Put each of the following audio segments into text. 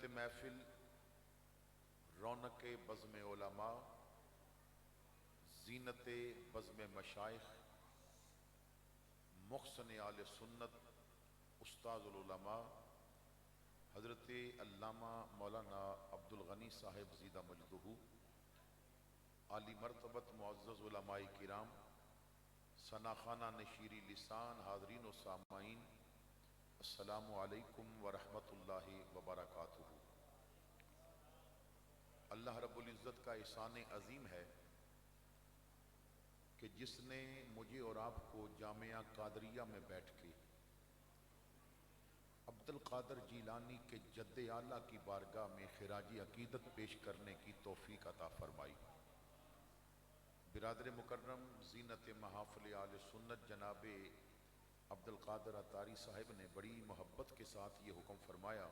زینت محفل، رونق بزم علماء، زینت بزم مشائخ، محسن آل سنت، استاذ العلماء حضرت علامہ مولانا عبدالغنی صاحب زیدہ مجدہ، عالی مرتبت معزز علماء کرام، ثناخانہ نشیری لسان، حاضرین و سامعین، السلام علیکم ورحمۃ اللہ وبرکاتہ۔ اللہ رب العزت کا احسان عظیم ہے کہ جس نے مجھے اور آپ کو جامعہ قادریہ میں بیٹھ کے عبد القادر جیلانی کے جد اعلیٰ کی بارگاہ میں خراج عقیدت پیش کرنے کی توفیق عطا فرمائی۔ برادر مکرم، زینت محافل آل سنت جناب عبد القادر عطاری صاحب نے بڑی محبت کے ساتھ یہ حکم فرمایا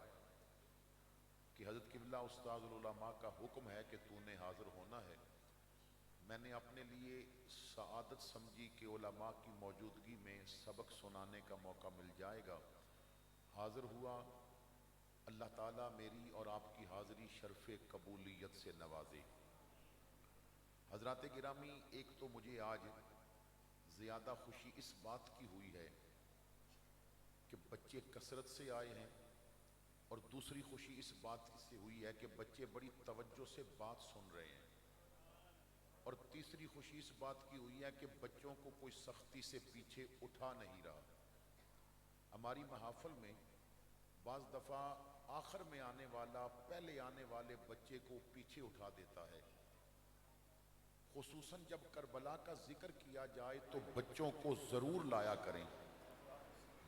کہ حضرت قبلہ استاذ العلماء کا حکم ہے کہ تو نے حاضر ہونا ہے۔ میں نے اپنے لیے سعادت سمجھی کہ علماء کی موجودگی میں سبق سنانے کا موقع مل جائے گا۔ حاضر ہوا، اللہ تعالیٰ میری اور آپ کی حاضری شرف قبولیت سے نوازے۔ حضرات گرامی، ایک تو مجھے آج زیادہ خوشی اس بات کی ہوئی ہے کہ بچے کثرت سے آئے ہیں، اور دوسری خوشی اس بات سے ہوئی ہے کہ بچے بڑی توجہ سے بات سن رہے ہیں، اور تیسری خوشی اس بات کی ہوئی ہے کہ بچوں کو کوئی سختی سے پیچھے اٹھا نہیں رہا۔ ہماری محافل میں بعض دفعہ آخر میں آنے والا پہلے آنے والے بچے کو پیچھے اٹھا دیتا ہے، خصوصاً جب کربلا کا ذکر کیا جائے تو بچوں کو ضرور لایا کریں۔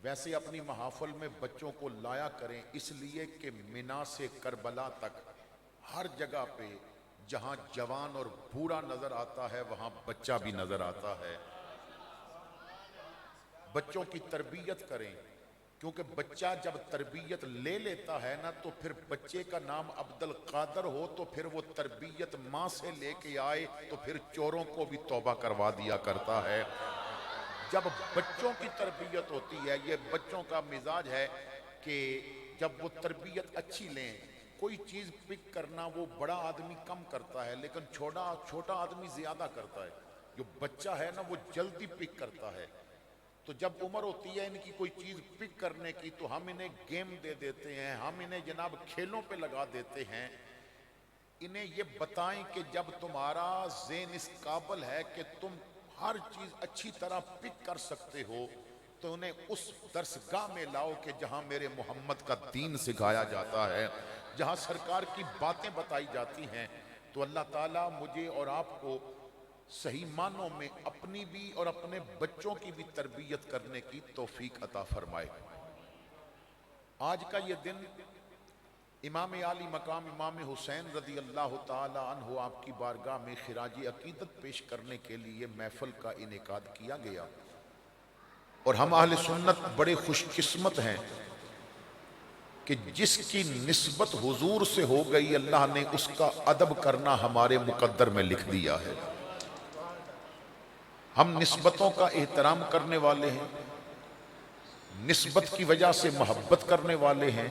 ویسے اپنی محافل میں بچوں کو لایا کریں، اس لیے کہ منا سے کربلا تک ہر جگہ پہ جہاں جوان اور بوڑھا نظر آتا ہے وہاں بچہ بھی نظر آتا ہے۔ بچوں کی تربیت کریں، کیونکہ بچہ جب تربیت لے لیتا ہے نا تو پھر بچے کا نام عبد القادر ہو تو پھر وہ تربیت ماں سے لے کے آئے تو پھر چوروں کو بھی توبہ کروا دیا کرتا ہے۔ جب بچوں کی تربیت ہوتی ہے، یہ بچوں کا مزاج ہے کہ جب وہ تربیت اچھی لیں، کوئی چیز پک کرنا وہ بڑا آدمی کم کرتا ہے لیکن چھوٹا آدمی زیادہ کرتا ہے۔ جو بچہ ہے نا وہ جلدی پک کرتا ہے، تو جب عمر ہوتی ہے ان کی کوئی چیز پک کرنے کی تو ہم انہیں گیم دے دیتے ہیں، ہم انہیں جناب کھیلوں پہ لگا دیتے ہیں۔ انہیں یہ بتائیں کہ جب تمہارا ذہن اس قابل ہے کہ تم ہر چیز اچھی طرح پک کر سکتے ہو تو انہیں اس درسگاہ میں لاؤ کہ جہاں میرے محمد کا دین سکھایا جاتا ہے، جہاں سرکار کی باتیں بتائی جاتی ہیں۔ تو اللہ تعالیٰ مجھے اور آپ کو صحیح معنوں میں اپنی بھی اور اپنے بچوں کی بھی تربیت کرنے کی توفیق عطا فرمائے۔ آج کا یہ دن امام عالی مقام امام حسین رضی اللہ تعالی عنہ آپ کی بارگاہ میں خراج عقیدت پیش کرنے کے لیے محفل کا انعقاد کیا گیا، اور ہم اہل سنت بڑے خوش قسمت ہیں کہ جس کی نسبت حضور سے ہو گئی اللہ نے اس کا ادب کرنا ہمارے مقدر میں لکھ دیا ہے۔ ہم نسبتوں کا احترام کرنے والے ہیں، نسبت کی وجہ سے محبت کرنے والے ہیں،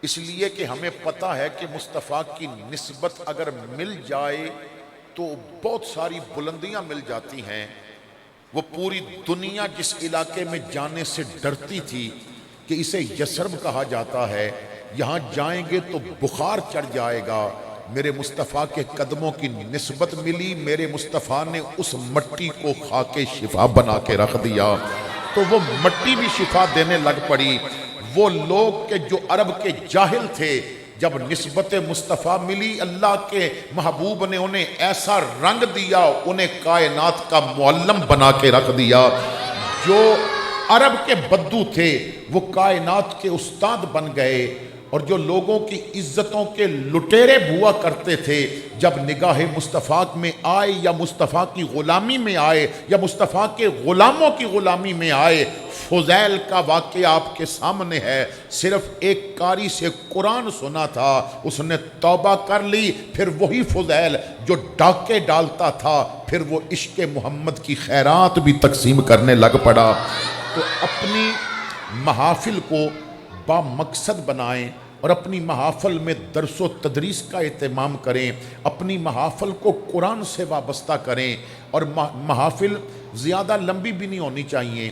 اس لیے کہ ہمیں پتہ ہے کہ مصطفیٰ کی نسبت اگر مل جائے تو بہت ساری بلندیاں مل جاتی ہیں۔ وہ پوری دنیا جس علاقے میں جانے سے ڈرتی تھی کہ اسے یثرب کہا جاتا ہے، یہاں جائیں گے تو بخار چڑھ جائے گا، میرے مصطفیٰ کے قدموں کی نسبت ملی، میرے مصطفیٰ نے اس مٹی کو خاک شفا بنا کے رکھ دیا، تو وہ مٹی بھی شفا دینے لگ پڑی۔ وہ لوگ کہ جو عرب کے جاہل تھے، جب نسبت مصطفیٰ ملی اللہ کے محبوب نے انہیں ایسا رنگ دیا، انہیں کائنات کا معلم بنا کے رکھ دیا۔ جو عرب کے بدو تھے وہ کائنات کے استاد بن گئے، اور جو لوگوں کی عزتوں کے لٹیرے ہوا کرتے تھے جب نگاہ مصطفیٰ میں آئے یا مصطفیٰ کی غلامی میں آئے یا مصطفیٰ کے غلاموں کی غلامی میں آئے، فضیل کا واقعہ آپ کے سامنے ہے۔ صرف ایک قاری سے قرآن سنا تھا، اس نے توبہ کر لی، پھر وہی فضیل جو ڈاکے ڈالتا تھا پھر وہ عشق محمد کی خیرات بھی تقسیم کرنے لگ پڑا۔ تو اپنی محافل کو با مقصد بنائیں، اور اپنی محافل میں درس و تدریس کا اہتمام کریں، اپنی محافل کو قرآن سے وابستہ کریں، اور محافل زیادہ لمبی بھی نہیں ہونی چاہیے۔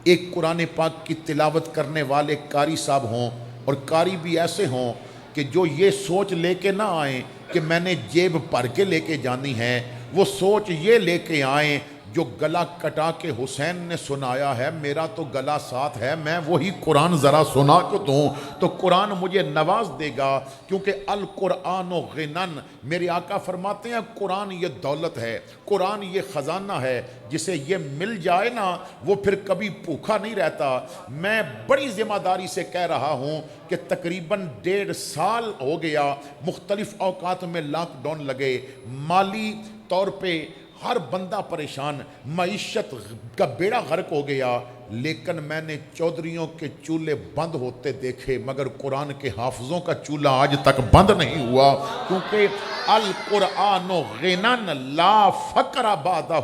ایک قرآن پاک کی تلاوت کرنے والے قاری صاحب ہوں، اور قاری بھی ایسے ہوں کہ جو یہ سوچ لے کے نہ آئیں کہ میں نے جیب بھر کے لے کے جانی ہے، وہ سوچ یہ لے کے آئیں جو گلا کٹا کے حسین نے سنایا ہے، میرا تو گلا ساتھ ہے، میں وہی قرآن ذرا سنا کے دوں تو قرآن مجھے نواز دے گا، کیونکہ القرآن و غنن، میرے آقا فرماتے ہیں قرآن یہ دولت ہے، قرآن یہ خزانہ ہے، جسے یہ مل جائے نا وہ پھر کبھی بھوکا نہیں رہتا۔ میں بڑی ذمہ داری سے کہہ رہا ہوں کہ تقریباً 1.5 سال ہو گیا، مختلف اوقات میں لاک ڈاؤن لگے، مالی طور پہ ہر بندہ پریشان، معیشت کا بیڑا غرق ہو گیا، لیکن میں نے چودھریوں کے چولہے بند ہوتے دیکھے مگر قرآن کے حافظوں کا چولہا آج تک بند نہیں ہوا، کیونکہ القرآن غنن لا فقر بعدہ،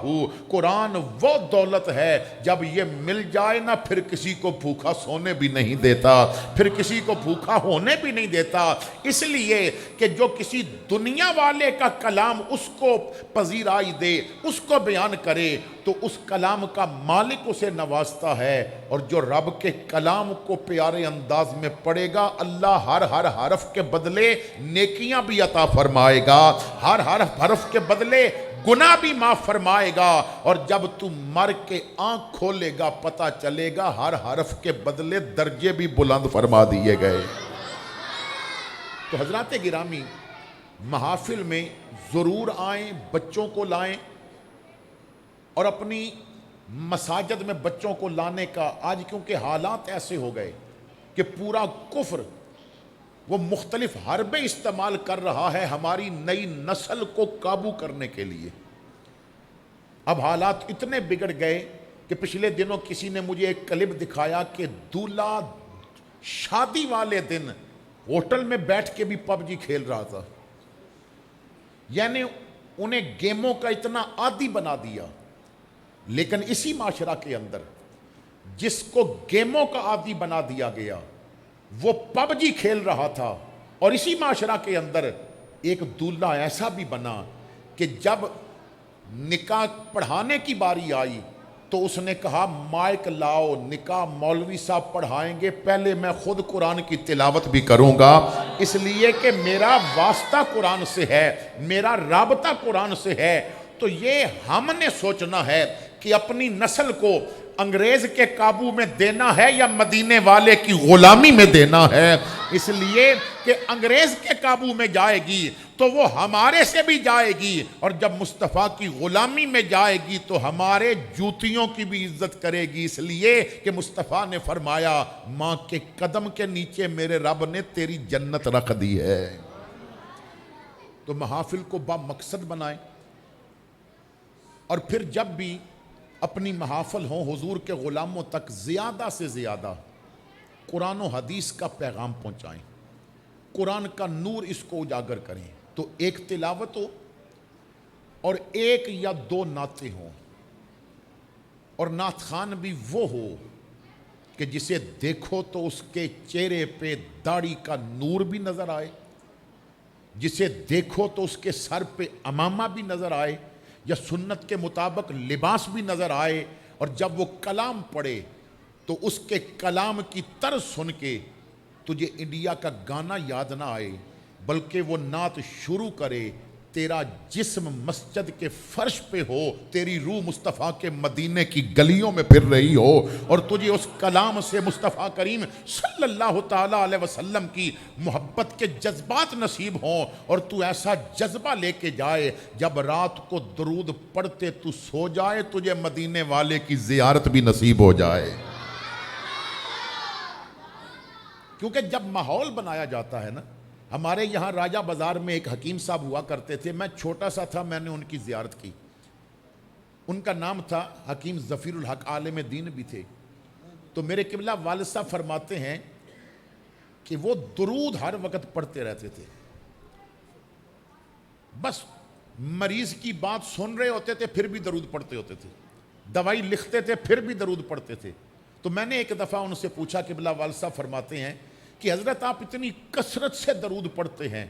قرآن وہ دولت ہے جب یہ مل جائے نا پھر کسی کو بھوکا سونے بھی نہیں دیتا، پھر کسی کو بھوکا ہونے بھی نہیں دیتا، اس لیے کہ جو کسی دنیا والے کا کلام اس کو پذیرائی دے، اس کو بیان کرے تو اس کلام کا مالک اسے نوازتا ہے، اور جو رب کے کلام کو پیارے انداز میں پڑھے گا اللہ ہر حرف کے بدلے نیکیاں بھی عطا فرمائے گا، ہر حرف کے بدلے گناہ بھی معاف فرمائے گا، اور جب تو مر کے آنکھ کھولے گا پتہ چلے گا ہر حرف کے بدلے درجے بھی بلند فرما دیے گئے۔ تو حضرات گرامی، محافل میں ضرور آئیں، بچوں کو لائیں، اور اپنی مساجد میں بچوں کو لانے کا آج کیونکہ حالات ایسے ہو گئے کہ پورا کفر وہ مختلف حربیں استعمال کر رہا ہے ہماری نئی نسل کو قابو کرنے کے لیے۔ اب حالات اتنے بگڑ گئے کہ پچھلے دنوں کسی نے مجھے ایک کلپ دکھایا کہ دولہا شادی والے دن ہوٹل میں بیٹھ کے بھی پب جی کھیل رہا تھا، یعنی انہیں گیموں کا اتنا عادی بنا دیا۔ لیکن اسی معاشرہ کے اندر جس کو گیموں کا عادی بنا دیا گیا وہ پب جی کھیل رہا تھا، اور اسی معاشرہ کے اندر ایک دولہا ایسا بھی بنا کہ جب نکاح پڑھانے کی باری آئی تو اس نے کہا مائک لاؤ، نکاح مولوی صاحب پڑھائیں گے، پہلے میں خود قرآن کی تلاوت بھی کروں گا، اس لیے کہ میرا واسطہ قرآن سے ہے، میرا رابطہ قرآن سے ہے۔ تو یہ ہم نے سوچنا ہے کہ اپنی نسل کو انگریز کے قابو میں دینا ہے یا مدینے والے کی غلامی میں دینا ہے، اس لیے کہ انگریز کے قابو میں جائے گی تو وہ ہمارے سے بھی جائے گی، اور جب مصطفیٰ کی غلامی میں جائے گی تو ہمارے جوتیوں کی بھی عزت کرے گی، اس لیے کہ مصطفیٰ نے فرمایا ماں کے قدم کے نیچے میرے رب نے تیری جنت رکھ دی ہے۔ تو محافل کو با مقصد بنائیں، اور پھر جب بھی اپنی محافل ہوں حضور کے غلاموں تک زیادہ سے زیادہ قرآن و حدیث کا پیغام پہنچائیں، قرآن کا نور اس کو اجاگر کریں۔ تو ایک تلاوت ہو اور ایک یا دو نعتیں ہوں، اور نعت خوان بھی وہ ہو کہ جسے دیکھو تو اس کے چہرے پہ داڑھی کا نور بھی نظر آئے، جسے دیکھو تو اس کے سر پہ عمامہ بھی نظر آئے یا سنت کے مطابق لباس بھی نظر آئے، اور جب وہ کلام پڑھے تو اس کے کلام کی طرز سن کے تجھے انڈیا کا گانا یاد نہ آئے، بلکہ وہ نعت شروع کرے تیرا جسم مسجد کے فرش پہ ہو، تیری روح مصطفیٰ کے مدینے کی گلیوں میں پھر رہی ہو، اور تجھے اس کلام سے مصطفیٰ کریم صلی اللہ تعالیٰ علیہ وسلم کی محبت کے جذبات نصیب ہوں، اور تو ایسا جذبہ لے کے جائے جب رات کو درود پڑھتے تو سو جائے تجھے مدینے والے کی زیارت بھی نصیب ہو جائے۔ کیونکہ جب ماحول بنایا جاتا ہے نا، ہمارے یہاں راجہ بازار میں ایک حکیم صاحب ہوا کرتے تھے، میں چھوٹا سا تھا، میں نے ان کی زیارت کی، ان کا نام تھا حکیم ظفیر الحق، عالم دین بھی تھے۔ تو میرے قبلہ والد صاحب فرماتے ہیں کہ وہ درود ہر وقت پڑھتے رہتے تھے، بس مریض کی بات سن رہے ہوتے تھے پھر بھی درود پڑھتے ہوتے تھے، دوائی لکھتے تھے پھر بھی درود پڑھتے تھے۔ تو میں نے ایک دفعہ ان سے پوچھا، قبلہ والد صاحب فرماتے ہیں کہ حضرت آپ اتنی کثرت سے درود پڑھتے ہیں،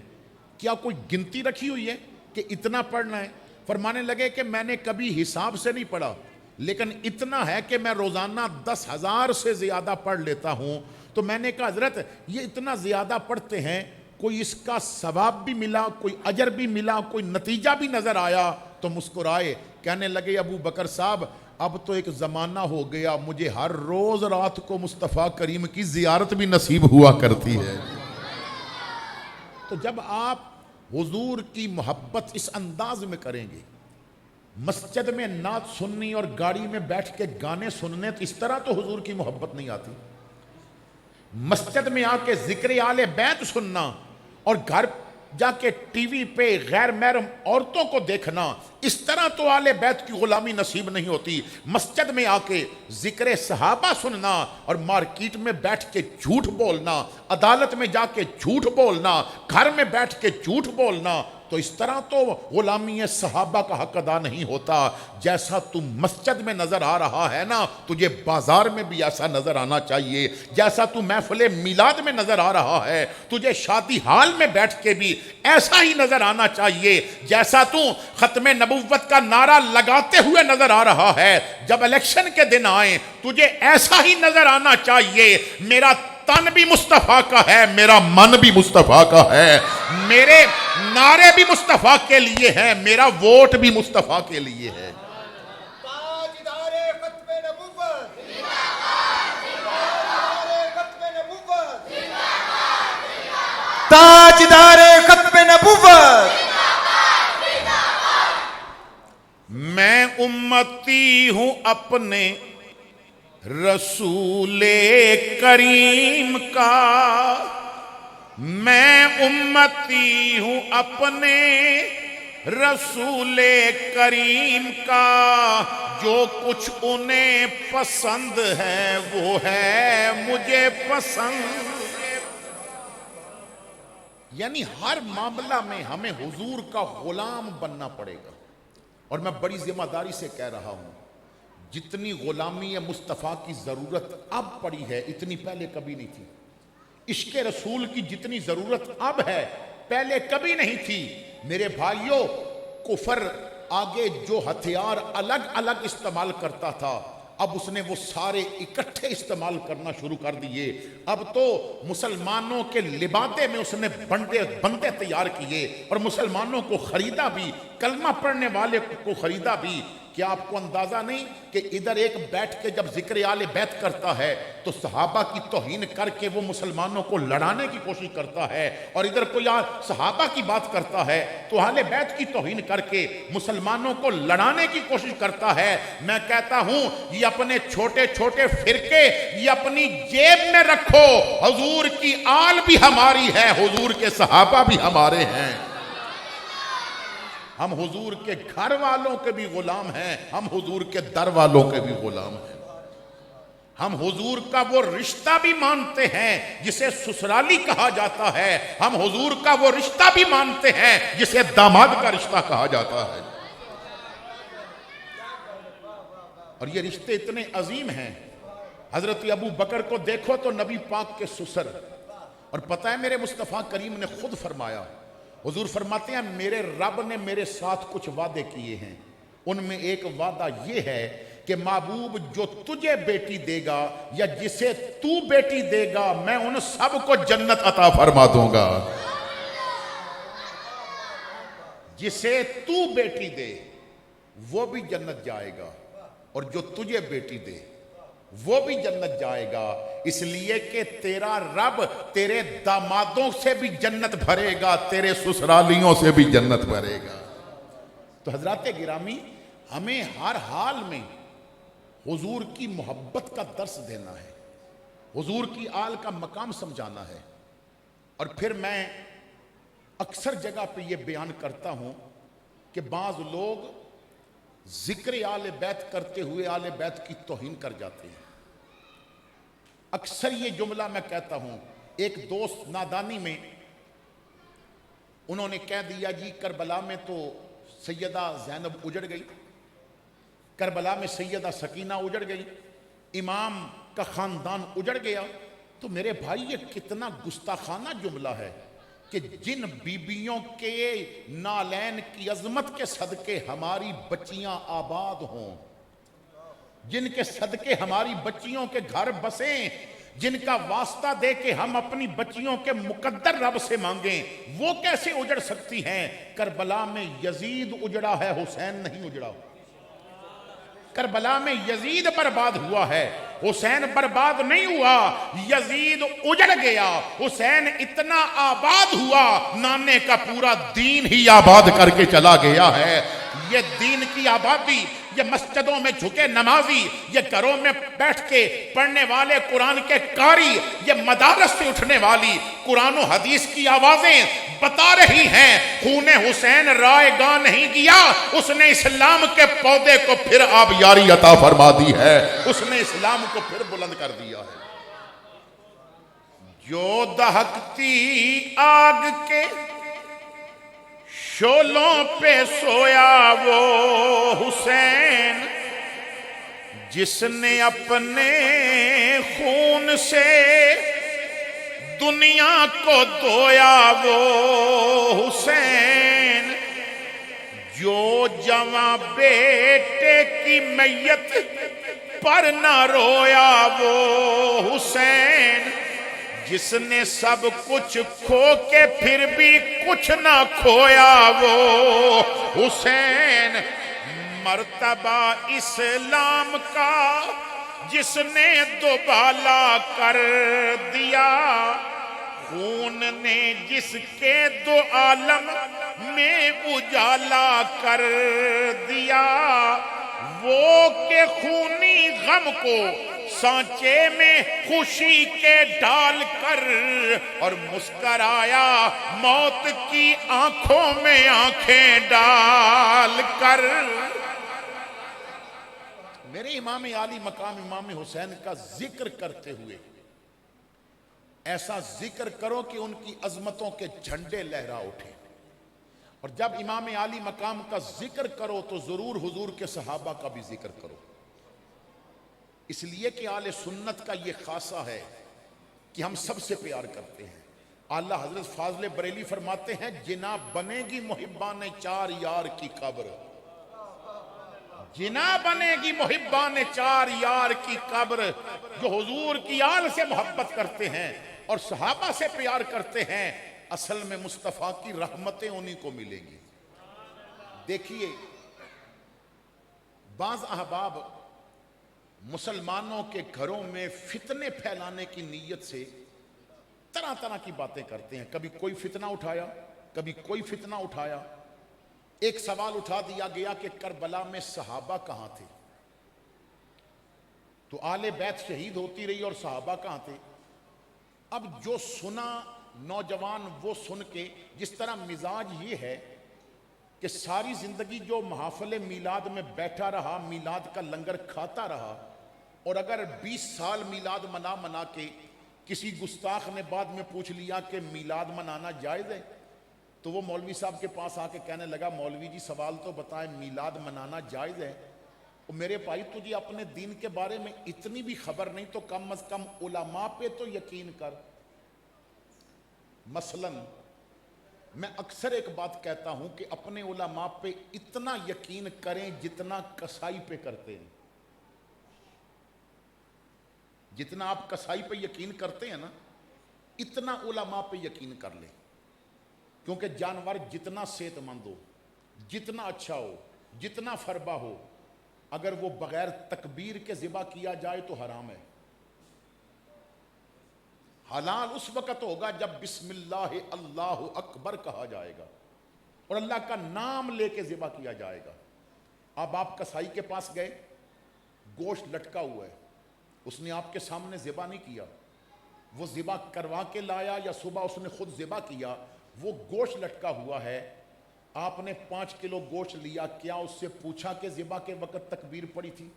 کیا کوئی گنتی رکھی ہوئی ہے کہ اتنا پڑھنا ہے؟ فرمانے لگے کہ میں نے کبھی حساب سے نہیں پڑھا، لیکن اتنا ہے کہ میں روزانہ 10,000 سے زیادہ پڑھ لیتا ہوں۔ تو میں نے کہا حضرت یہ اتنا زیادہ پڑھتے ہیں، کوئی اس کا ثواب بھی ملا، کوئی اجر بھی ملا، کوئی نتیجہ بھی نظر آیا؟ تو مسکرائے، کہنے لگے ابو بکر صاحب اب تو ایک زمانہ ہو گیا مجھے ہر روز رات کو مصطفیٰ کریم کی زیارت بھی نصیب ہوا کرتی ہے۔ تو جب آپ حضور کی محبت اس انداز میں کریں گے، مسجد میں نعت سننی اور گاڑی میں بیٹھ کے گانے سننے، تو اس طرح تو حضور کی محبت نہیں آتی۔ مسجد میں آ کے ذکر آل بیت سننا اور گھر جا کے ٹی وی پہ غیر محرم عورتوں کو دیکھنا، اس طرح تو آل بیت کی غلامی نصیب نہیں ہوتی۔ مسجد میں آ کے ذکر صحابہ سننا اور مارکیٹ میں بیٹھ کے جھوٹ بولنا، عدالت میں جا کے جھوٹ بولنا، گھر میں بیٹھ کے جھوٹ بولنا، تو اس طرح تو غلامی صحابہ کا حق ادا نہیں ہوتا۔ جیسا تو مسجد میں نظر آ رہا ہے نا، تجھے بازار میں بھی ایسا نظر آنا چاہیے۔ جیسا تو محفل میلاد میں نظر آ رہا ہے، تجھے شادی حال میں بیٹھ کے بھی ایسا ہی نظر آنا چاہیے۔ جیسا تو ختم نبوت کا نعرہ لگاتے ہوئے نظر آ رہا ہے، جب الیکشن کے دن آئیں تجھے ایسا ہی نظر آنا چاہیے۔ میرا تن بھی مصطفیٰ کا ہے، میرا من بھی مصطفیٰ کا ہے، میرے نعرے بھی مصطفیٰ کے لیے ہیں، میرا ووٹ بھی مصطفیٰ کے لیے ہے۔ تاجدار ختم نبوت، تاجدار ختم نبوت۔ میں امتی ہوں اپنے رسول کریم کا، میں امتی ہوں اپنے رسول کریم کا، جو کچھ انہیں پسند ہے وہ ہے مجھے پسند۔ یعنی ہر معاملہ میں ہمیں حضور کا غلام بننا پڑے گا۔ اور میں بڑی ذمہ داری سے کہہ رہا ہوں، جتنی غلامی مصطفیٰ کی ضرورت اب پڑی ہے اتنی پہلے کبھی نہیں تھی۔ عشق رسول کی جتنی ضرورت اب ہے پہلے کبھی نہیں تھی۔ میرے بھائیوں، کفر آگے جو ہتھیار الگ الگ استعمال کرتا تھا، اب اس نے وہ سارے اکٹھے استعمال کرنا شروع کر دیے۔ اب تو مسلمانوں کے لبادے میں اس نے بندے تیار کیے اور مسلمانوں کو خریدا بھی، کلمہ پڑھنے والے کو خریدا بھی۔ کیا آپ کو اندازہ نہیں کہ ادھر ایک بیٹھ کے جب ذکر آل بیت کرتا ہے تو صحابہ کی توہین کر کے وہ مسلمانوں کو لڑانے کی کوشش کرتا ہے، اور ادھر کوئی صحابہ کی بات کرتا ہے تو اہل بیت کی توہین کر کے مسلمانوں کو لڑانے کی کوشش کرتا ہے۔ میں کہتا ہوں یہ اپنے چھوٹے چھوٹے فرقے یہ اپنی جیب میں رکھو، حضور کی آل بھی ہماری ہے، حضور کے صحابہ بھی ہمارے ہیں۔ ہم حضور کے گھر والوں کے بھی غلام ہیں، ہم حضور کے در والوں کے بھی غلام ہیں۔ ہم حضور کا وہ رشتہ بھی مانتے ہیں جسے سسرالی کہا جاتا ہے، ہم حضور کا وہ رشتہ بھی مانتے ہیں جسے داماد کا رشتہ کہا جاتا ہے۔ اور یہ رشتے اتنے عظیم ہیں، حضرت ابو بکر کو دیکھو تو نبی پاک کے سسر، اور پتہ ہے میرے مصطفیٰ کریم نے خود فرمایا، حضور فرماتے ہیں میرے رب نے میرے ساتھ کچھ وعدے کیے ہیں، ان میں ایک وعدہ یہ ہے کہ محبوب جو تجھے بیٹی دے گا یا جسے تو بیٹی دے گا میں ان سب کو جنت عطا فرما دوں گا۔ جسے تو بیٹی دے وہ بھی جنت جائے گا، اور جو تجھے بیٹی دے وہ بھی جنت جائے گا، اس لیے کہ تیرا رب تیرے دامادوں سے بھی جنت بھرے گا، تیرے سسرالیوں سے بھی جنت بھرے گا۔ تو حضرات گرامی، ہمیں ہر حال میں حضور کی محبت کا درس دینا ہے، حضور کی آل کا مقام سمجھانا ہے۔ اور پھر میں اکثر جگہ پہ یہ بیان کرتا ہوں کہ بعض لوگ ذکر آل بیت کرتے ہوئے آل بیت کی توہین کر جاتے ہیں۔ اکثر یہ جملہ میں کہتا ہوں، ایک دوست نادانی میں انہوں نے کہہ دیا جی کربلا میں تو سیدہ زینب اجڑ گئی، کربلا میں سیدہ سکینہ اجڑ گئی، امام کا خاندان اجڑ گیا، تو میرے بھائی یہ کتنا گستاخانہ جملہ ہے کہ جن بیبیوں کے نالین کی عظمت کے صدقے ہماری بچیاں آباد ہوں، جن کے صدقے ہماری بچیوں کے گھر بسیں، جن کا واسطہ دے کے ہم اپنی بچیوں کے مقدر رب سے مانگیں، وہ کیسے اجڑ سکتی ہیں؟ کربلا میں یزید اجڑا ہے، حسین نہیں اجڑا۔ کربلا میں یزید برباد ہوا ہے، حسین برباد نہیں ہوا۔ یزید اجڑ گیا، حسین اتنا آباد ہوا، نانے کا پورا دین ہی آباد کر کے چلا گیا ہے۔ یہ دین کی آبادی، یہ مسجدوں میں جھکے نمازی، یہ گھروں میں بیٹھ کے پڑھنے والے قرآن کے قاری، یہ مدارس سے اٹھنے والی قرآن و حدیث کی آوازیں بتا رہی ہیں خون حسین رائے گاہ نہیں گیا، اس نے اسلام کے پودے کو پھر آبیاری عطا فرما دی ہے، اس نے اسلام کو پھر بلند کر دیا ہے۔ جو دہکتی آگ کے شعلوں پہ سویا وہ حسین، جس نے اپنے خون سے دنیا کو دھویا وہ حسین، جو جواں بیٹے کی میت پر نہ رویا وہ حسین، جس نے سب کچھ کھو کے پھر بھی کچھ نہ کھویا وہ حسین، مرتبہ اسلام کا جس نے دوبالا کر دیا، خون نے جس کے دو عالم میں اجالا کر دیا، وہ کہ خونی غم کو سانچے میں خوشی کے ڈال کر اور مسکرایا موت کی آنکھوں میں آنکھیں ڈال کر۔ میرے امام عالی مقام امام حسین کا ذکر کرتے ہوئے ایسا ذکر کرو کہ ان کی عظمتوں کے جھنڈے لہرا اٹھیں، اور جب امام عالی مقام کا ذکر کرو تو ضرور حضور کے صحابہ کا بھی ذکر کرو، اس لیے کہ اہل سنت کا یہ خاصہ ہے کہ ہم سب سے پیار کرتے ہیں۔ اعلیٰ حضرت فاضل بریلی فرماتے ہیں جنا بنے گی محبان چار یار کی قبر، جنا بنے گی محبان چار یار کی قبر، جو حضور کی آل سے محبت کرتے ہیں اور صحابہ سے پیار کرتے ہیں، اصل میں مصطفیٰ کی رحمتیں انہی کو ملیں گی۔ دیکھیے بعض احباب مسلمانوں کے گھروں میں فتنے پھیلانے کی نیت سے طرح طرح کی باتیں کرتے ہیں، کبھی کوئی فتنہ اٹھایا، کبھی کوئی فتنہ اٹھایا۔ ایک سوال اٹھا دیا گیا کہ کربلا میں صحابہ کہاں تھے؟ تو آل بیت شہید ہوتی رہی اور صحابہ کہاں تھے؟ اب جو سنا نوجوان وہ سن کے، جس طرح مزاج یہ ہے کہ ساری زندگی جو محافل میلاد میں بیٹھا رہا، میلاد کا لنگر کھاتا رہا، اور اگر 20 سال میلاد منا کے کسی گستاخ نے بعد میں پوچھ لیا کہ میلاد منانا جائز ہے، تو وہ مولوی صاحب کے پاس آ کے کہنے لگا مولوی جی سوال تو بتائیں، میلاد منانا جائز ہے؟ اور میرے بھائی تجھے اپنے دین کے بارے میں اتنی بھی خبر نہیں تو کم از کم علماء پہ تو یقین کر۔ مثلا میں اکثر ایک بات کہتا ہوں کہ اپنے علماء پہ اتنا یقین کریں جتنا کسائی پہ کرتے ہیں۔ جتنا آپ کسائی پہ یقین کرتے ہیں نا، اتنا علماء پہ یقین کر لیں، کیونکہ جانور جتنا صحت مند ہو، جتنا اچھا ہو، جتنا فربا ہو، اگر وہ بغیر تکبیر کے ذبح کیا جائے تو حرام ہے۔ حلال اس وقت ہوگا جب بسم اللہ اللہ اکبر کہا جائے گا اور اللہ کا نام لے کے ذبح کیا جائے گا۔ اب آپ کسائی کے پاس گئے، گوشت لٹکا ہوا ہے، اس نے آپ کے سامنے ذبح نہیں کیا، وہ ذبح کروا کے لایا یا صبح اس نے خود ذبح کیا، وہ گوشت لٹکا ہوا ہے، آپ نے 5 کلو گوشت لیا، کیا اس سے پوچھا کہ ذبح کے وقت تکبیر پڑی تھی؟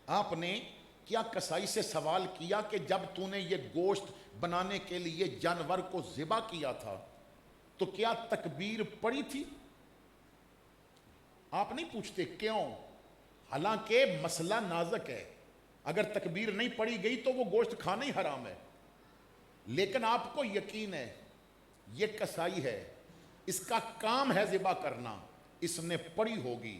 آپ نے کیا کسائی سے سوال کیا کہ جب تو نے یہ گوشت بنانے کے لیے جانور کو ذبح کیا تھا تو کیا تکبیر پڑی تھی؟ آپ نہیں پوچھتے، کیوں؟ حالانکہ مسئلہ نازک ہے، اگر تکبیر نہیں پڑھی گئی تو وہ گوشت کھانا ہی حرام ہے، لیکن آپ کو یقین ہے یہ کسائی ہے، اس کا کام ہے ذبح کرنا، اس نے پڑھی ہوگی،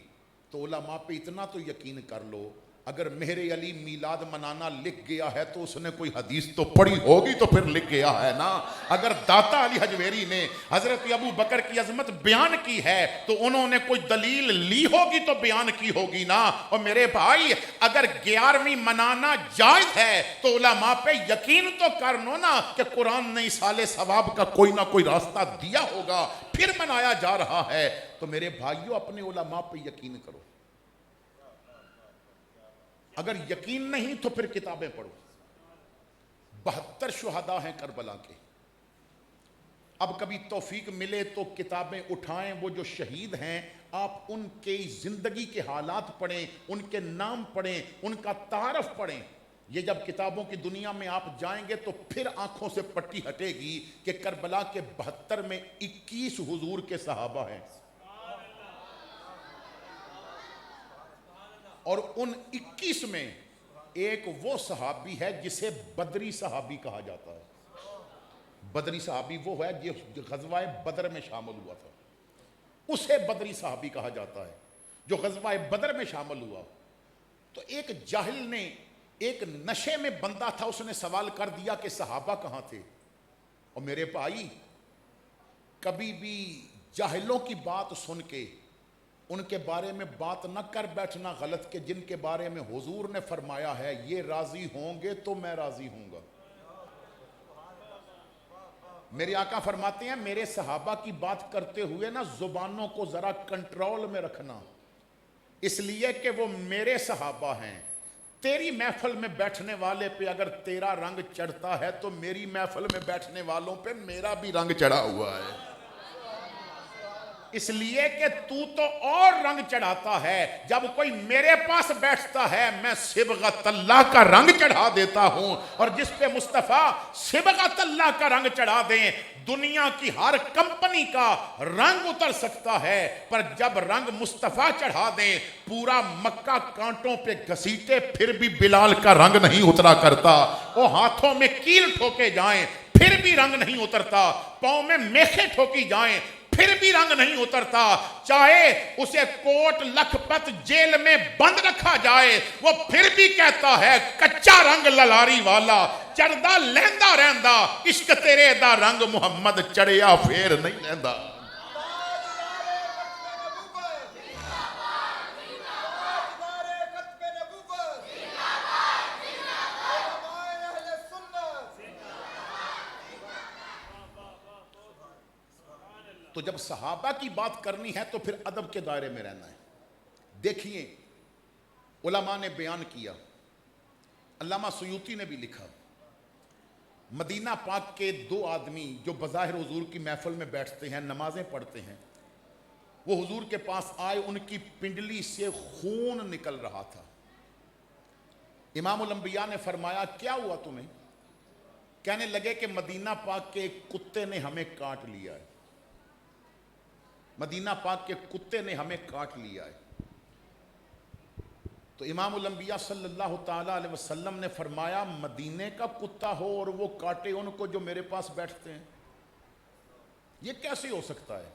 تو علماء پہ اتنا تو یقین کر لو اگر مہر علی میلاد منانا لکھ گیا ہے تو اس نے کوئی حدیث تو پڑھی ہوگی تو پھر لکھ گیا ہے نا۔ اگر داتا علی حجویری نے حضرت ابو بکر کی عظمت بیان کی ہے تو انہوں نے کوئی دلیل لی ہوگی تو بیان کی ہوگی نا۔ اور میرے بھائی اگر 11ویں منانا جائز ہے تو علماء پہ یقین تو کر لو نا کہ قرآن نے ایصال ثواب کا کوئی نہ کوئی راستہ دیا ہوگا پھر منایا جا رہا ہے۔ تو میرے بھائیوں اپنے علماء پہ یقین کرو، اگر یقین نہیں تو پھر کتابیں پڑھو۔ 72 شہداء ہیں کربلا کے، اب کبھی توفیق ملے تو کتابیں اٹھائیں، وہ جو شہید ہیں آپ ان کی زندگی کے حالات پڑھیں، ان کے نام پڑھیں، ان کا تعارف پڑھیں۔ یہ جب کتابوں کی دنیا میں آپ جائیں گے تو پھر آنکھوں سے پٹی ہٹے گی کہ کربلا کے 72 میں 21 حضور کے صحابہ ہیں، اور ان 21 میں ایک وہ صحابی ہے جسے بدری صحابی کہا جاتا ہے۔ بدری صحابی وہ ہے جو غزوہ بدر میں شامل ہوا تھا، اسے بدری صحابی کہا جاتا ہے جو غزوہ بدر میں شامل ہوا۔ تو ایک جاہل نے، ایک نشے میں بندہ تھا، اس نے سوال کر دیا کہ صحابہ کہاں تھے؟ اور میرے بھائی کبھی بھی جاہلوں کی بات سن کے ان کے بارے میں بات نہ کر بیٹھنا غلط، کہ جن کے بارے میں حضور نے فرمایا ہے یہ راضی ہوں گے تو میں راضی ہوں گا۔ میرے آقا فرماتے ہیں میرے صحابہ کی بات کرتے ہوئے نا زبانوں کو ذرا کنٹرول میں رکھنا، اس لیے کہ وہ میرے صحابہ ہیں۔ تیری محفل میں بیٹھنے والے پہ اگر تیرا رنگ چڑھتا ہے تو میری محفل میں بیٹھنے والوں پہ میرا بھی رنگ چڑھا ہوا ہے، اس لیے کہ تو اور رنگ چڑھاتا ہے۔ جب کوئی میرے پاس بیٹھتا ہے میں صبغت اللہ کا رنگ چڑھا دیتا ہوں، اور جس پہ مصطفیٰ صبغت اللہ کا رنگ چڑھا دیں دنیا کی ہر کمپنی کا رنگ اتر سکتا ہے، پر جب رنگ مصطفیٰ چڑھا دیں پورا مکہ کانٹوں پہ گھسیٹے پھر بھی بلال کا رنگ نہیں اترا کرتا، وہ ہاتھوں میں کیل ٹھوکے جائیں پھر بھی رنگ نہیں اترتا، پاؤں میں میخیں ٹھوکی جائیں پھر بھی رنگ نہیں اترتا، چاہے اسے کوٹ لکھپت جیل میں بند رکھا جائے وہ پھر بھی کہتا ہے کچا رنگ للاری والا چڑھدا لہندا رہندا، عشق تیرے دا رنگ محمد چڑھیا پھر نہیں لہندا۔ تو جب صحابہ کی بات کرنی ہے تو پھر ادب کے دائرے میں رہنا ہے۔ دیکھیے علماء نے بیان کیا، علامہ سیوطی نے بھی لکھا، مدینہ پاک کے 2 آدمی جو بظاہر حضور کی محفل میں بیٹھتے ہیں نمازیں پڑھتے ہیں، وہ حضور کے پاس آئے، ان کی پنڈلی سے خون نکل رہا تھا۔ امام الانبیاء نے فرمایا کیا ہوا تمہیں؟ کہنے لگے کہ مدینہ پاک کے ایک کتے نے ہمیں کاٹ لیا ہے، مدینہ پاک کے کتے نے ہمیں کاٹ لیا ہے۔ تو امام الانبیاء صلی اللہ تعالیٰ علیہ وسلم نے فرمایا مدینے کا کتا ہو اور وہ کاٹے ان کو جو میرے پاس بیٹھتے ہیں، یہ کیسے ہو سکتا ہے؟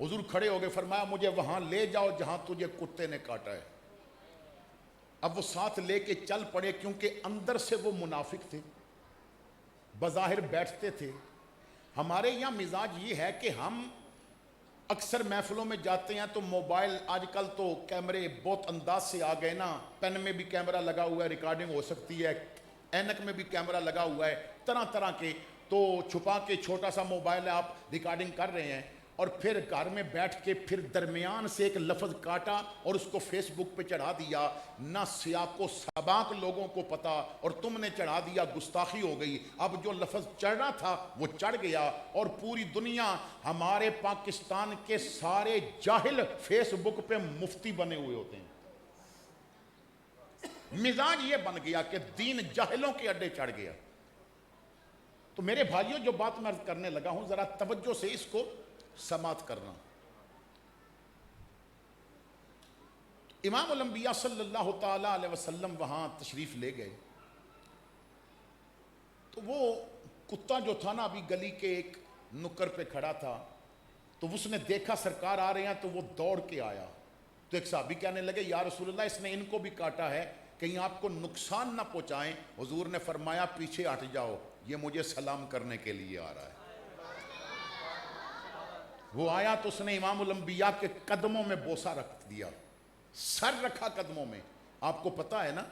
حضور کھڑے ہو گئے، فرمایا مجھے وہاں لے جاؤ جہاں تجھے کتے نے کاٹا ہے۔ اب وہ ساتھ لے کے چل پڑے، کیونکہ اندر سے وہ منافق تھے، بظاہر بیٹھتے تھے۔ ہمارے یہاں مزاج یہ ہے کہ ہم اکثر محفلوں میں جاتے ہیں تو موبائل، آج کل تو کیمرے بہت انداز سے آ گئے نا، پین میں بھی کیمرہ لگا ہوا ہے، ریکارڈنگ ہو سکتی ہے، اینک میں بھی کیمرہ لگا ہوا ہے، طرح طرح کے، تو چھپا کے چھوٹا سا موبائل ہے آپ ریکارڈنگ کر رہے ہیں، اور پھر گھر میں بیٹھ کے پھر درمیان سے ایک لفظ کاٹا اور اس کو فیس بک پہ چڑھا دیا، نہ سیاق و سباق لوگوں کو پتا اور تم نے چڑھا دیا، گستاخی ہو گئی۔ اب جو لفظ چڑھنا تھا وہ چڑھ گیا، اور پوری دنیا، ہمارے پاکستان کے سارے جاہل فیس بک پہ مفتی بنے ہوئے ہوتے ہیں۔ مزاج یہ بن گیا کہ دین جاہلوں کے اڈے چڑھ گیا۔ تو میرے بھائیوں جو بات میں عرض کرنے لگا ہوں ذرا توجہ سے اس کو سماعت کرنا۔ امام الانبیاء صلی اللہ تعالی علیہ وسلم وہاں تشریف لے گئے تو وہ کتا جو تھا نا ابھی گلی کے ایک نکر پہ کھڑا تھا، تو اس نے دیکھا سرکار آ رہے ہیں تو وہ دوڑ کے آیا. تو ایک صحابی کہنے لگے یا رسول اللہ اس نے ان کو بھی کاٹا ہے، کہیں آپ کو نقصان نہ پہنچائیں. حضور نے فرمایا پیچھے ہٹ جاؤ، یہ مجھے سلام کرنے کے لیے آ رہا ہے. وہ آیا تو اس نے امام الانبیاء کے قدموں میں بوسہ رکھ دیا، سر رکھا قدموں میں. آپ کو پتا ہے نا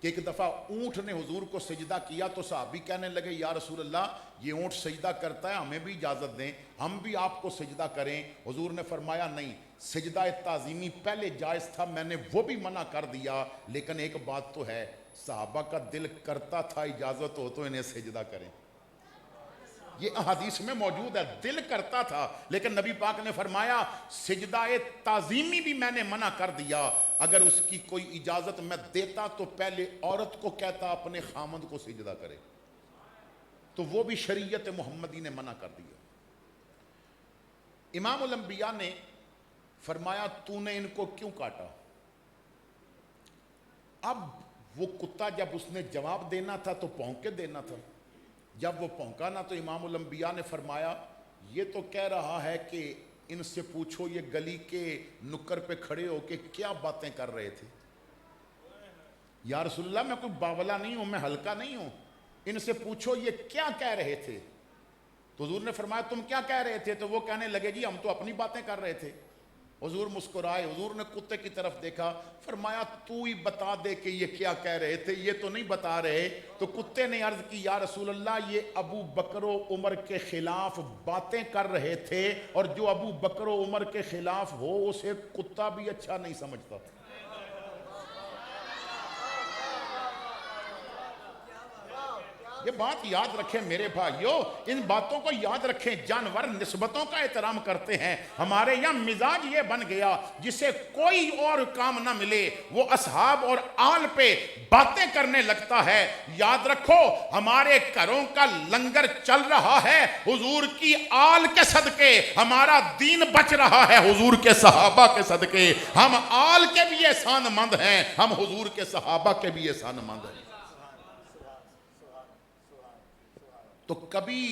کہ ایک دفعہ اونٹ نے حضور کو سجدہ کیا تو صحابی کہنے لگے یا رسول اللہ یہ اونٹ سجدہ کرتا ہے، ہمیں بھی اجازت دیں، ہم بھی آپ کو سجدہ کریں. حضور نے فرمایا نہیں، سجدہ تعظیمی پہلے جائز تھا، میں نے وہ بھی منع کر دیا، لیکن ایک بات تو ہے صحابہ کا دل کرتا تھا اجازت ہو تو انہیں سجدہ کریں. یہ احادیث میں موجود ہے، دل کرتا تھا، لیکن نبی پاک نے فرمایا سجدہ تعظیمی بھی میں نے منع کر دیا، اگر اس کی کوئی اجازت میں دیتا تو پہلے عورت کو کہتا اپنے خامند کو سجدہ کرے. تو وہ بھی شریعت محمدی نے منع کر دیا. امام الانبیاء نے فرمایا تو نے ان کو کیوں کاٹا؟ اب وہ کتا جب اس نے جواب دینا تھا تو بھونک کے دینا تھا. جب وہ بھونکا نا تو امام الانبیاء نے فرمایا یہ تو کہہ رہا ہے کہ ان سے پوچھو یہ گلی کے نکر پہ کھڑے ہو کے کیا باتیں کر رہے تھے. یا رسول اللہ میں کوئی باولا نہیں ہوں، میں ہلکا نہیں ہوں، ان سے پوچھو یہ کیا کہہ رہے تھے. تو حضور نے فرمایا تم کیا کہہ رہے تھے؟ تو وہ کہنے لگے جی ہم تو اپنی باتیں کر رہے تھے. حضور مسکرائے، حضور نے کتے کی طرف دیکھا، فرمایا تو ہی بتا دے کہ یہ کیا کہہ رہے تھے، یہ تو نہیں بتا رہے. تو کتے نے عرض کی یا رسول اللہ یہ ابو بکر و عمر کے خلاف باتیں کر رہے تھے، اور جو ابو بکر و عمر کے خلاف ہو اسے کتا بھی اچھا نہیں سمجھتا. یہ بات یاد رکھیں میرے بھائیو، ان باتوں کو یاد رکھیں. جانور نسبتوں کا احترام کرتے ہیں، ہمارے یہاں مزاج یہ بن گیا جسے کوئی اور کام نہ ملے وہ اصحاب اور آل پہ باتیں کرنے لگتا ہے. یاد رکھو ہمارے گھروں کا لنگر چل رہا ہے حضور کی آل کے صدقے، ہمارا دین بچ رہا ہے حضور کے صحابہ کے صدقے. ہم آل کے بھی احسان مند ہیں، ہم حضور کے صحابہ کے بھی احسان مند ہیں. تو کبھی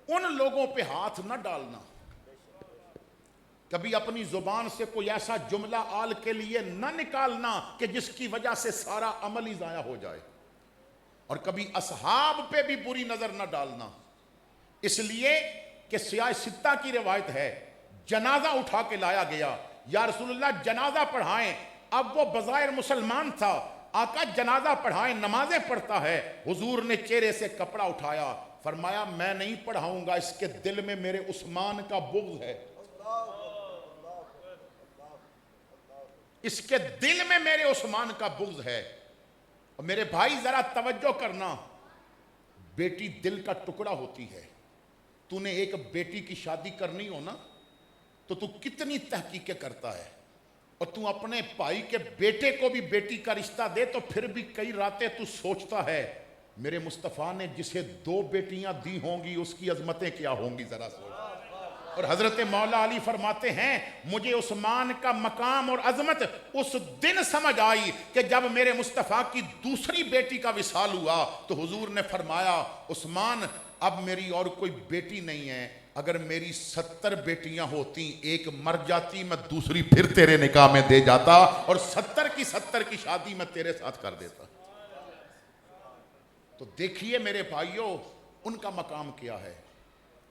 ان لوگوں پہ ہاتھ نہ ڈالنا، کبھی اپنی زبان سے کوئی ایسا جملہ آل کے لیے نہ نکالنا کہ جس کی وجہ سے سارا عمل ہی ضائع ہو جائے، اور کبھی اصحاب پہ بھی بری نظر نہ ڈالنا. اس لیے کہ سیاہ ستہ کی روایت ہے جنازہ اٹھا کے لایا گیا، یا رسول اللہ جنازہ پڑھائیں. اب وہ بظاہر مسلمان تھا، آقا جنازہ پڑھائیں، نمازیں پڑھتا ہے. حضور نے چہرے سے کپڑا اٹھایا، فرمایا میں نہیں پڑھاؤں گا، اس کے دل میں میرے عثمان کا بغض ہے، اس کے دل میں میرے عثمان کا بغض ہے. اور میرے بھائی ذرا توجہ کرنا، بیٹی دل کا ٹکڑا ہوتی ہے. تو نے ایک بیٹی کی شادی کرنی ہو نا تو تو کتنی تحقیقیں کرتا ہے، اور تو اپنے بھائی کے بیٹے کو بھی بیٹی کا رشتہ دے تو پھر بھی کئی راتیں تو سوچتا ہے میرے مصطفیٰ نے جسے 2 بیٹیاں دی ہوں گی اس کی عظمتیں کیا ہوں گی، ذرا سوچ. اور حضرت مولا علی فرماتے ہیں مجھے عثمان کا مقام اور عظمت اس دن سمجھ آئی کہ جب میرے مصطفیٰ کی دوسری بیٹی کا وصال ہوا تو حضور نے فرمایا عثمان اب میری اور کوئی بیٹی نہیں ہے، اگر میری 70 بیٹیاں ہوتی ایک مر جاتی میں دوسری پھر تیرے نکاح میں دے جاتا، اور 70 کی شادی میں تیرے ساتھ کر دیتا. تو دیکھیے میرے بھائیوں ان کا مقام کیا ہے.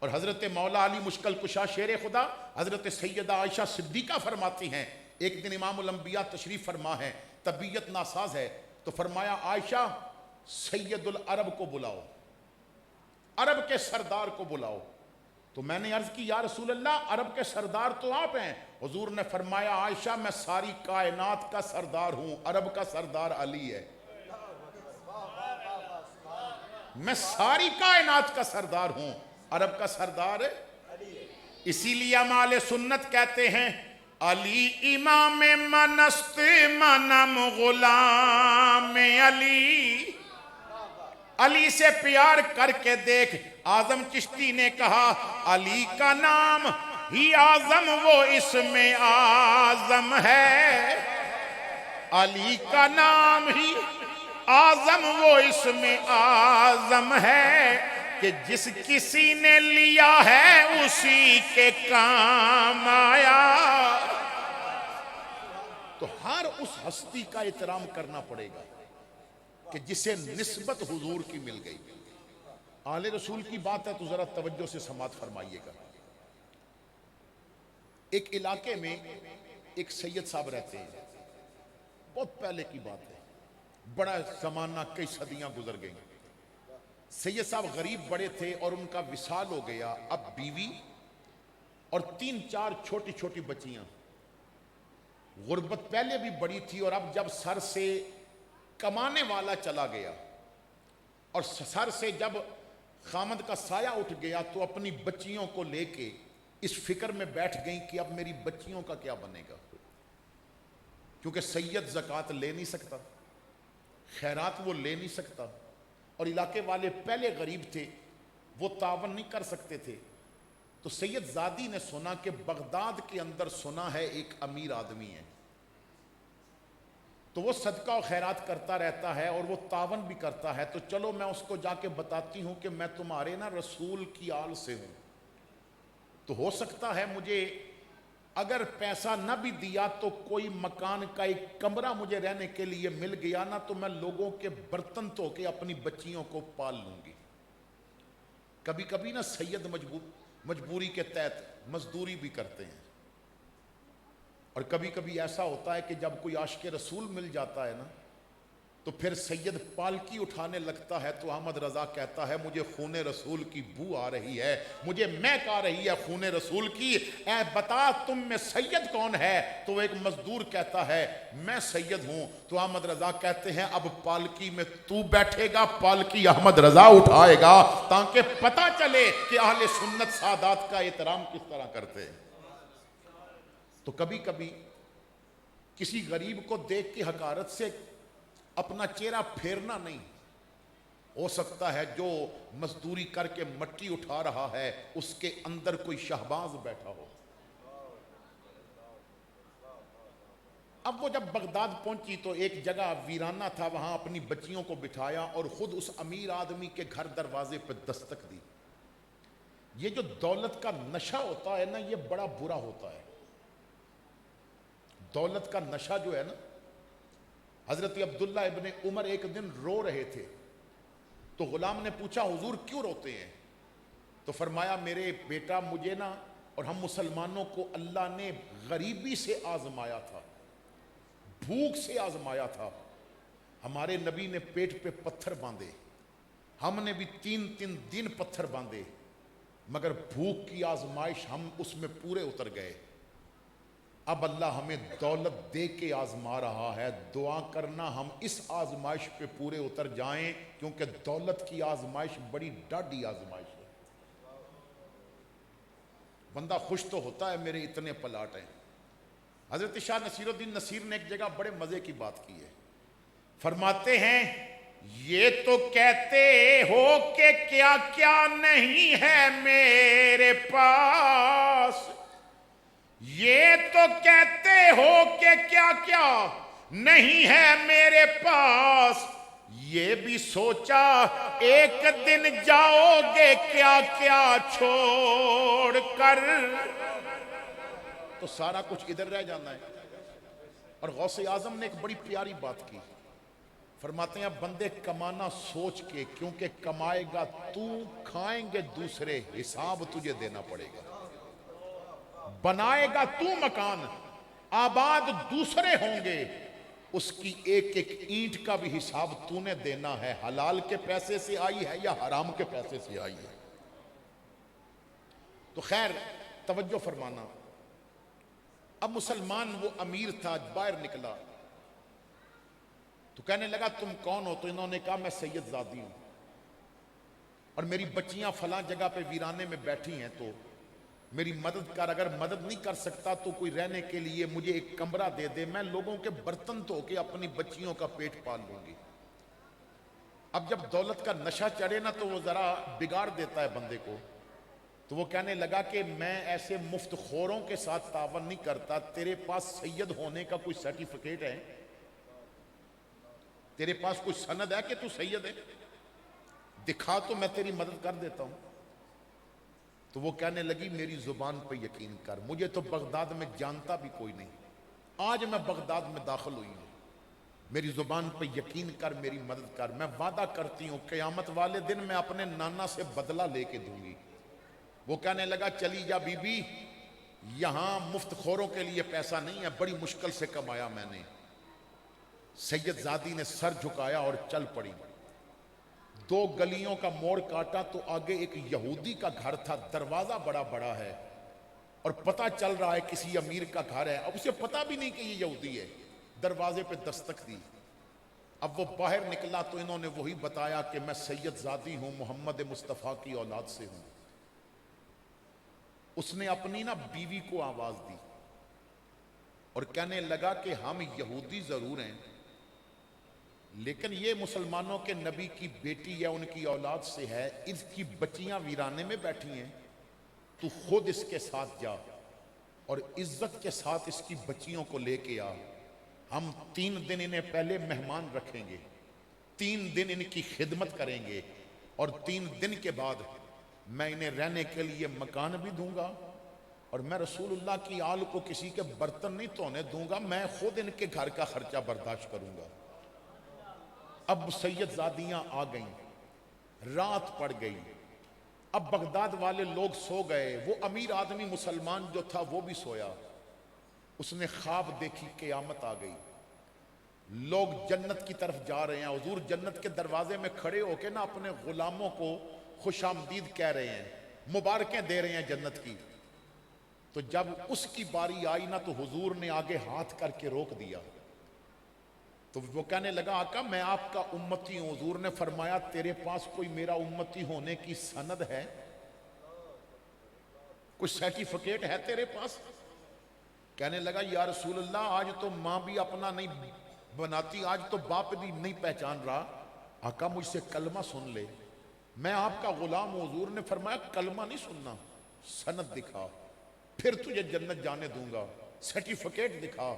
اور حضرت مولا علی مشکل کشا شیر خدا حضرت سیدہ عائشہ صدیقہ فرماتی ہیں ایک دن امام الانبیاء تشریف فرما ہے، طبیعت ناساز ہے، تو فرمایا عائشہ سید العرب کو بلاؤ، عرب کے سردار کو بلاؤ. تو میں نے عرض کی یا رسول اللہ عرب کے سردار تو آپ ہیں. حضور نے فرمایا عائشہ میں ساری کائنات کا سردار ہوں، عرب کا سردار علی ہے، میں ساری کائنات کا سردار ہوں، عرب کا سردار اسی لیے ہمارے سنت کہتے ہیں علی امام منست منم غلام علی. علی سے پیار کر کے دیکھ، اعظم چشتی نے کہا علی کا نام ہی اعظم وہ اسم اعظم ہے. علی کا نام ہی آزم وہ اس میں آزم ہے کہ جس کسی نے لیا ہے اسی کے کام آیا. تو ہر اس ہستی کا احترام کرنا پڑے گا کہ جسے نسبت حضور کی مل گئی. آل رسول کی بات ہے تو ذرا توجہ سے سماعت فرمائیے گا. ایک علاقے میں ایک سید صاحب رہتے ہیں, بہت پہلے کی بات ہے, بڑا زمانہ, کئی صدیاں گزر گئیں. سید صاحب غریب بڑے تھے اور ان کا وصال ہو گیا. اب بیوی اور 3-4 چھوٹی چھوٹی بچیاں. غربت پہلے بھی بڑی تھی اور اب جب سر سے کمانے والا چلا گیا اور سر سے جب خامد کا سایہ اٹھ گیا تو اپنی بچیوں کو لے کے اس فکر میں بیٹھ گئیں کہ اب میری بچیوں کا کیا بنے گا, کیونکہ سید زکوٰۃ لے نہیں سکتا, خیرات وہ لے نہیں سکتا, اور علاقے والے پہلے غریب تھے, وہ تعاون نہیں کر سکتے تھے. تو سید زادی نے سنا کہ بغداد کے اندر سنا ہے ایک امیر آدمی ہے, تو وہ صدقہ و خیرات کرتا رہتا ہے اور وہ تعاون بھی کرتا ہے, تو چلو میں اس کو جا کے بتاتی ہوں کہ میں تمہارے نا رسول کی آل سے ہوں, تو ہو سکتا ہے مجھے اگر پیسہ نہ بھی دیا تو کوئی مکان کا ایک کمرہ مجھے رہنے کے لیے مل گیا نا, تو میں لوگوں کے برتن دھو کے اپنی بچیوں کو پال لوں گی. کبھی کبھی نا سید مجبوری کے تحت مزدوری بھی کرتے ہیں, اور کبھی کبھی ایسا ہوتا ہے کہ جب کوئی عاشق رسول مل جاتا ہے نا تو پھر سید پالکی اٹھانے لگتا ہے, تو احمد رضا کہتا ہے مجھے خون رسول کی بو آ رہی ہے, مجھے مہک آ رہی ہے خون رسول کی, اے بتا تم میں سید کون ہے؟ تو ایک مزدور کہتا ہے میں سید ہوں. تو احمد رضا کہتے ہیں اب پالکی میں تو بیٹھے گا, پالکی احمد رضا اٹھائے گا, تاکہ پتہ چلے کہ اہل سنت سادات کا احترام کس طرح کرتے ہیں. تو کبھی کبھی کسی غریب کو دیکھ کے حقارت سے اپنا چہرہ پھیرنا نہیں, ہو سکتا ہے جو مزدوری کر کے مٹی اٹھا رہا ہے اس کے اندر کوئی شہباز بیٹھا ہو. اب وہ جب بغداد پہنچی تو ایک جگہ ویرانہ تھا, وہاں اپنی بچیوں کو بٹھایا اور خود اس امیر آدمی کے گھر دروازے پہ دستک دی. یہ جو دولت کا نشہ ہوتا ہے نا یہ بڑا برا ہوتا ہے. دولت کا نشہ جو ہے نا, حضرت عبداللہ ابن عمر ایک دن رو رہے تھے, تو غلام نے پوچھا حضور کیوں روتے ہیں؟ تو فرمایا میرے بیٹا مجھے نا اور ہم مسلمانوں کو اللہ نے غریبی سے آزمایا تھا, بھوک سے آزمایا تھا. ہمارے نبی نے پیٹ پہ پتھر باندھے, ہم نے بھی 3 دن پتھر باندھے, مگر بھوک کی آزمائش ہم اس میں پورے اتر گئے. اب اللہ ہمیں دولت دے کے آزما رہا ہے, دعا کرنا ہم اس آزمائش پہ پورے اتر جائیں, کیونکہ دولت کی آزمائش بڑی ڈاڈی آزمائش ہے. بندہ خوش تو ہوتا ہے میرے اتنے پلاٹ ہیں. حضرت شاہ نصیر الدین نصیر نے ایک جگہ بڑے مزے کی بات کی ہے, فرماتے ہیں یہ تو کہتے ہو کہ کیا کیا نہیں ہے میرے پاس, یہ تو کہتے ہو کہ کیا کیا نہیں ہے میرے پاس, یہ بھی سوچا ایک دن جاؤ گے کیا کیا چھوڑ کر. تو سارا کچھ ادھر رہ جانا ہے. اور غوث اعظم نے ایک بڑی پیاری بات کی, فرماتے ہیں بندے کمانا سوچ کے, کیونکہ کمائے گا تو, کھائیں گے دوسرے, حساب تجھے دینا پڑے گا. بنائے گا تو مکان, آباد دوسرے ہوں گے, اس کی ایک ایک اینٹ کا بھی حساب تو نے دینا ہے, حلال کے پیسے سے آئی ہے یا حرام کے پیسے سے آئی ہے. تو خیر توجہ فرمانا. اب مسلمان وہ امیر تھا, باہر نکلا تو کہنے لگا تم کون ہو؟ تو انہوں نے کہا میں سید زادی ہوں اور میری بچیاں فلاں جگہ پہ ویرانے میں بیٹھی ہیں, تو میری مدد کر, اگر مدد نہیں کر سکتا تو کوئی رہنے کے لیے مجھے ایک کمرہ دے دے, میں لوگوں کے برتن دھو کے اپنی بچیوں کا پیٹ پال لوں گی. اب جب دولت کا نشہ چڑھے نا تو وہ ذرا بگاڑ دیتا ہے بندے کو, تو وہ کہنے لگا کہ میں ایسے مفت خوروں کے ساتھ تعاون نہیں کرتا, تیرے پاس سید ہونے کا کوئی سرٹیفکیٹ ہے؟ تیرے پاس کوئی سند ہے کہ تو سید ہے؟ دکھا تو میں تیری مدد کر دیتا ہوں۔ تو وہ کہنے لگی میری زبان پہ یقین کر، مجھے تو بغداد میں جانتا بھی کوئی نہیں، آج میں بغداد میں داخل ہوئی ہوں، میری زبان پہ یقین کر، میری مدد کر، میں وعدہ کرتی ہوں قیامت والے دن میں اپنے نانا سے بدلہ لے کے دوں گی۔ وہ کہنے لگا چلی جا بی بی، یہاں مفت خوروں کے لیے پیسہ نہیں ہے، بڑی مشکل سے کمایا میں نے۔ سید زادی نے سر جھکایا اور چل پڑی۔ 2 گلیوں کا موڑ کاٹا تو آگے ایک یہودی کا گھر تھا، دروازہ بڑا بڑا ہے اور پتہ چل رہا ہے کسی امیر کا گھر ہے، اب اسے پتہ بھی نہیں کہ یہ یہودی ہے۔ دروازے پہ دستک دی، اب وہ باہر نکلا تو انہوں نے وہی بتایا کہ میں سید زادی ہوں، محمد مصطفیٰ کی اولاد سے ہوں۔ اس نے اپنی بیوی کو آواز دی اور کہنے لگا کہ ہم یہودی ضرور ہیں لیکن یہ مسلمانوں کے نبی کی بیٹی ہے، ان کی اولاد سے ہے، اس کی بچیاں ویرانے میں بیٹھی ہیں، تو خود اس کے ساتھ جا اور عزت کے ساتھ اس کی بچیوں کو لے کے آ۔ ہم 3 دن انہیں پہلے مہمان رکھیں گے، 3 دن ان کی خدمت کریں گے اور 3 دن کے بعد میں انہیں رہنے کے لیے مکان بھی دوں گا اور میں رسول اللہ کی آل کو کسی کے برتن نہیں دھونے دوں گا، میں خود ان کے گھر کا خرچہ برداشت کروں گا۔ اب سید زادیاں آ گئیں، رات پڑ گئی، اب بغداد والے لوگ سو گئے، وہ امیر آدمی مسلمان جو تھا وہ بھی سویا۔ اس نے خواب دیکھی، قیامت آ گئی، لوگ جنت کی طرف جا رہے ہیں، حضور جنت کے دروازے میں کھڑے ہو کے اپنے غلاموں کو خوش آمدید کہہ رہے ہیں، مبارکیں دے رہے ہیں جنت کی۔ تو جب اس کی باری آئی تو حضور نے آگے ہاتھ کر کے روک دیا۔ تو وہ کہنے لگا آقا میں آپ کا امتی ہوں۔ حضور نے فرمایا تیرے پاس کوئی میرا امتی ہونے کی سند ہے؟ کوئی سرٹیفکیٹ ہے تیرے پاس؟ کہنے لگا یا رسول اللہ آج تو ماں بھی اپنا نہیں بناتی، آج تو باپ بھی نہیں پہچان رہا، آقا مجھ سے کلمہ سن لے، میں آپ کا غلام ہوں۔ حضور نے فرمایا کلمہ نہیں سننا، سند دکھا پھر تجھے جنت جانے دوں گا، سرٹیفکیٹ دکھا۔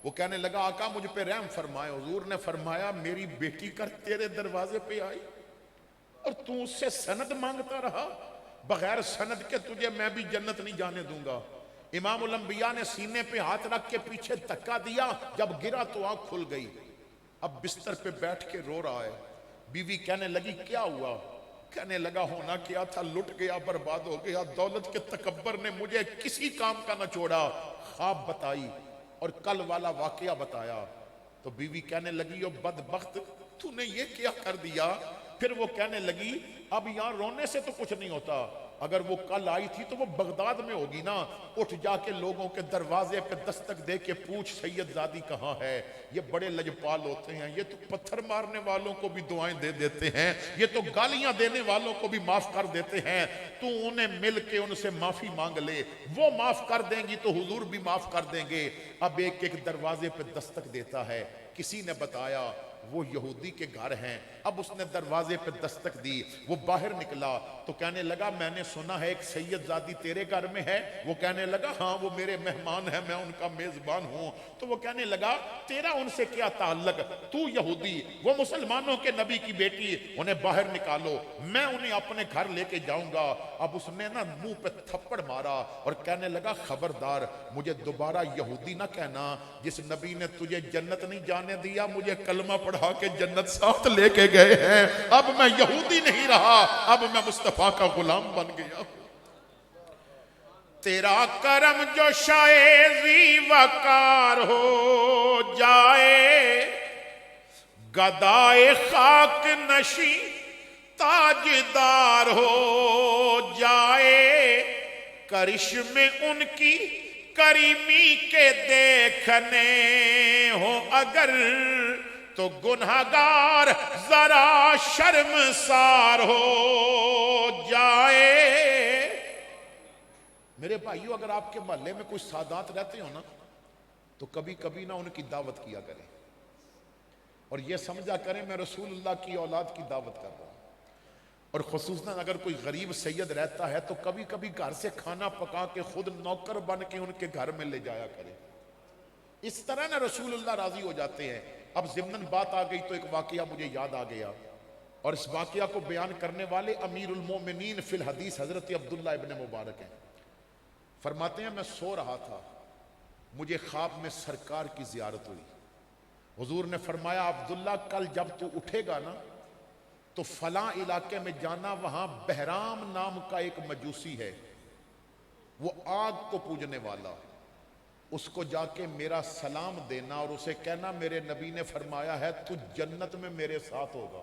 وہ کہنے لگا آقا مجھ پہ رحم فرمائے۔ حضور نے فرمایا میری بیٹی کر تیرے دروازے پہ آئی اور تو اس سے سند مانگتا رہا، بغیر سند کے تجھے میں بھی جنت نہیں جانے دوں گا۔ امام الانبیاء نے سینے پہ ہاتھ رکھ کے پیچھے دھکا دیا، جب گرا تو آنکھ کھل گئی، اب بستر پہ بیٹھ کے رو رہا ہے۔ بیوی کہنے لگی کیا ہوا؟ کہنے لگا ہونا کیا تھا، لٹ گیا، برباد ہو گیا، دولت کے تکبر نے مجھے کسی کام کا نہ چھوڑا۔ خواب بتائی اور کل والا واقعہ بتایا تو بیوی کہنے لگی او بدبخت تو نے یہ کیا کر دیا؟ پھر وہ کہنے لگی اب یہاں رونے سے تو کچھ نہیں ہوتا، اگر وہ کل آئی تھی تو وہ بغداد میں ہوگی نا، اٹھ جا کے لوگوں کے دروازے پہ دستک دے کے پوچھ سید زادی کہاں ہے۔ یہ بڑے لجپال ہوتے ہیں، یہ تو پتھر مارنے والوں کو بھی دعائیں دے دیتے ہیں، یہ تو گالیاں دینے والوں کو بھی معاف کر دیتے ہیں، تو انہیں مل کے ان سے معافی مانگ لے، وہ معاف کر دیں گی تو حضور بھی معاف کر دیں گے۔ اب ایک ایک دروازے پہ دستک دیتا ہے، کسی نے بتایا وہ یہودی کے گھر ہیں، اب اس نے دروازے پہ دستک دی، وہ باہر نکلا تو کہنے لگا میں نے سنا ہے ایک سید زادی تیرے گھر میں ہے۔ وہ کہنے لگا ہاں وہ میرے مہمان ہیں، میں ان کا میزبان ہوں۔ تو وہ کہنے لگا تیرا ان سے کیا تعلق، تو یہودی، وہ مسلمانوں کے نبی کی بیٹی، انہیں باہر نکالو، میں انہیں اپنے گھر لے کے جاؤں گا۔ اب اس نے منہ پہ تھپڑ مارا اور کہنے لگا خبردار مجھے دوبارہ یہودی نہ کہنا، جس نبی نے تجھے جنت نہیں جانے دیا مجھے کلمہ پڑھا کے جنت ساتھ لے کے گئے ہیں، اب میں یہودی نہیں رہا، اب میں مصطفیٰ کا غلام بن گیا۔ تیرا کرم جو شائزی وقار ہو جائے، گدائے خاک نشی تاجدار ہو جائے، کرشمے ان کی کریمی کے دیکھنے ہو اگر تو گنہگار ذرا شرمسار ہو جائے۔ میرے بھائیو اگر آپ کے محلے میں کوئی سادات رہتے ہو نا تو کبھی کبھی ان کی دعوت کیا کریں اور یہ سمجھا کریں میں رسول اللہ کی اولاد کی دعوت کر رہا ہوں، اور خصوصاً اگر کوئی غریب سید رہتا ہے تو کبھی کبھی گھر سے کھانا پکا کے خود نوکر بن کے ان کے گھر میں لے جایا کریں، اس طرح رسول اللہ راضی ہو جاتے ہیں۔ اب ضمناً بات آ گئی تو ایک واقعہ مجھے یاد آ گیا، اور اس واقعہ کو بیان کرنے والے امیر المومنین فی الحدیث حضرت عبداللہ ابن مبارک ہیں۔ فرماتے ہیں میں سو رہا تھا، مجھے خواب میں سرکار کی زیارت ہوئی۔ حضور نے فرمایا عبداللہ کل جب تو اٹھے گا نا تو فلاں علاقے میں جانا، وہاں بہرام نام کا ایک مجوسی ہے، وہ آگ کو پوجنے والا، اس کو جا کے میرا سلام دینا اور اسے کہنا میرے نبی نے فرمایا ہے تو جنت میں میرے ساتھ ہوگا۔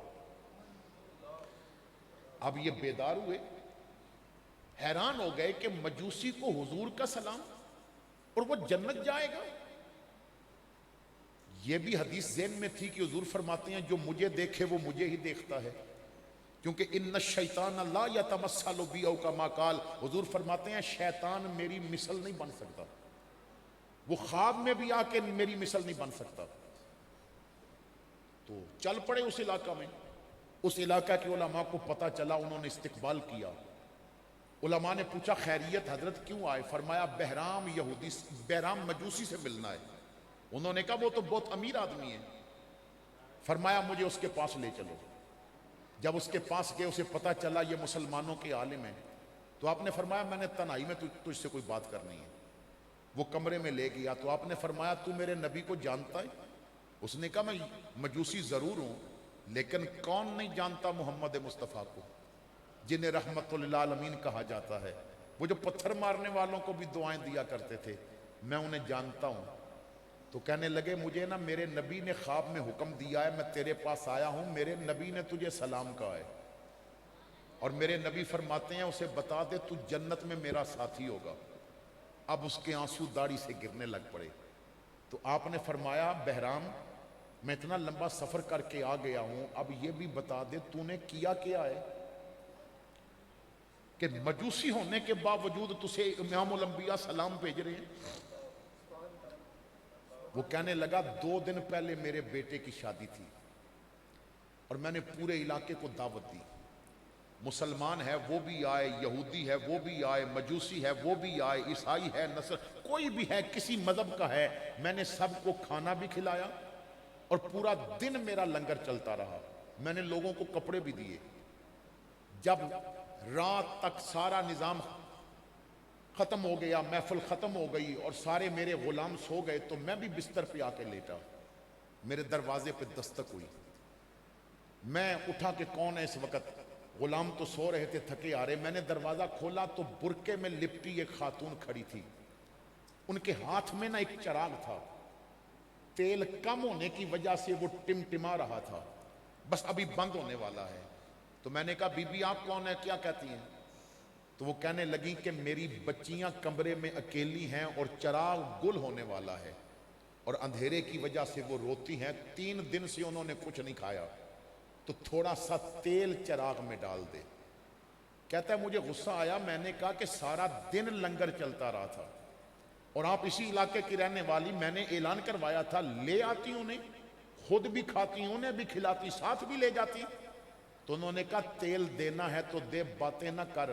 اب یہ بیدار ہوئے، حیران ہو گئے کہ مجوسی کو حضور کا سلام اور وہ جنت جائے گا۔ یہ بھی حدیث ذہن میں تھی کہ حضور فرماتے ہیں جو مجھے دیکھے وہ مجھے ہی دیکھتا ہے، کیونکہ ان الشیطان لا یتمثل بی او کما قال، حضور فرماتے ہیں شیطان میری مثل نہیں بن سکتا، وہ خواب میں بھی آ کے میری مثل نہیں بن سکتا۔ تو چل پڑے اس علاقہ میں، اس علاقہ کے علماء کو پتہ چلا، انہوں نے استقبال کیا۔ علماء نے پوچھا خیریت حضرت کیوں آئے؟ فرمایا بہرام مجوسی سے ملنا ہے۔ انہوں نے کہا وہ تو بہت امیر آدمی ہے۔ فرمایا مجھے اس کے پاس لے چلو۔ جب اس کے پاس گئے اسے پتہ چلا یہ مسلمانوں کے عالم ہیں، تو آپ نے فرمایا میں نے تنہائی میں تجھ سے کوئی بات کرنی ہے۔ وہ کمرے میں لے گیا تو آپ نے فرمایا تو میرے نبی کو جانتا ہے؟ اس نے کہا میں مجوسی ضرور ہوں، لیکن کون نہیں جانتا محمد مصطفیٰ کو جنہیں رحمت للعالمین کہا جاتا ہے، وہ جو پتھر مارنے والوں کو بھی دعائیں دیا کرتے تھے، میں انہیں جانتا ہوں۔ تو کہنے لگے مجھے نا میرے نبی نے خواب میں حکم دیا ہے، میں تیرے پاس آیا ہوں، میرے نبی نے تجھے سلام کہا ہے، اور میرے نبی فرماتے ہیں اسے بتا دے تو جنت میں میرا ساتھی ہوگا۔ اب اس کے آنسو داڑھی سے گرنے لگ پڑے۔ تو آپ نے فرمایا بہرام میں اتنا لمبا سفر کر کے آ گیا ہوں، اب یہ بھی بتا دے تو نے کیا کیا ہے کہ مجوسی ہونے کے باوجود تجھے امام الانبیاء سلام بھیج رہے ہیں؟ وہ کہنے لگا 2 دن پہلے میرے بیٹے کی شادی تھی اور میں نے پورے علاقے کو دعوت دی، مسلمان ہے وہ بھی آئے، یہودی ہے وہ بھی آئے، مجوسی ہے وہ بھی آئے، عیسائی ہے، نصر کوئی بھی ہے، کسی مذہب کا ہے، میں نے سب کو کھانا بھی کھلایا اور پورا دن میرا لنگر چلتا رہا، میں نے لوگوں کو کپڑے بھی دیے۔ جب رات تک سارا نظام ختم ہو گیا، محفل ختم ہو گئی اور سارے میرے غلام سو گئے، تو میں بھی بستر پہ آ کے لیٹا، میرے دروازے پہ دستک ہوئی، میں اٹھا کہ کون ہے اس وقت؟ غلام تو سو رہے تھے تھکے آ رہے، میں نے دروازہ کھولا تو برقعے میں لپٹی ایک خاتون کھڑی تھی، ان کے ہاتھ میں نا ایک چراغ تھا، تیل کم ہونے کی وجہ سے وہ ٹمٹما رہا تھا، بس ابھی بند ہونے والا ہے۔ تو میں نے کہا بی بی آپ کون ہیں، کیا کہتی ہیں؟ تو وہ کہنے لگی کہ میری بچیاں کمرے میں اکیلی ہیں اور چراغ گل ہونے والا ہے اور اندھیرے کی وجہ سے وہ روتی ہیں، 3 دن سے انہوں نے کچھ نہیں کھایا، تو تھوڑا سا تیل چراغ میں ڈال دے۔ کہتا ہے مجھے غصہ آیا، میں نے کہا کہ سارا دن لنگر چلتا رہا تھا اور آپ اسی علاقے کی رہنے والی، میں نے اعلان کروایا تھا لے آتی انہیں، خود بھی کھاتی انہیں بھی کھلاتی، ساتھ بھی لے جاتی۔ تو انہوں نے کہا تیل دینا ہے تو دے، باتیں نہ کر،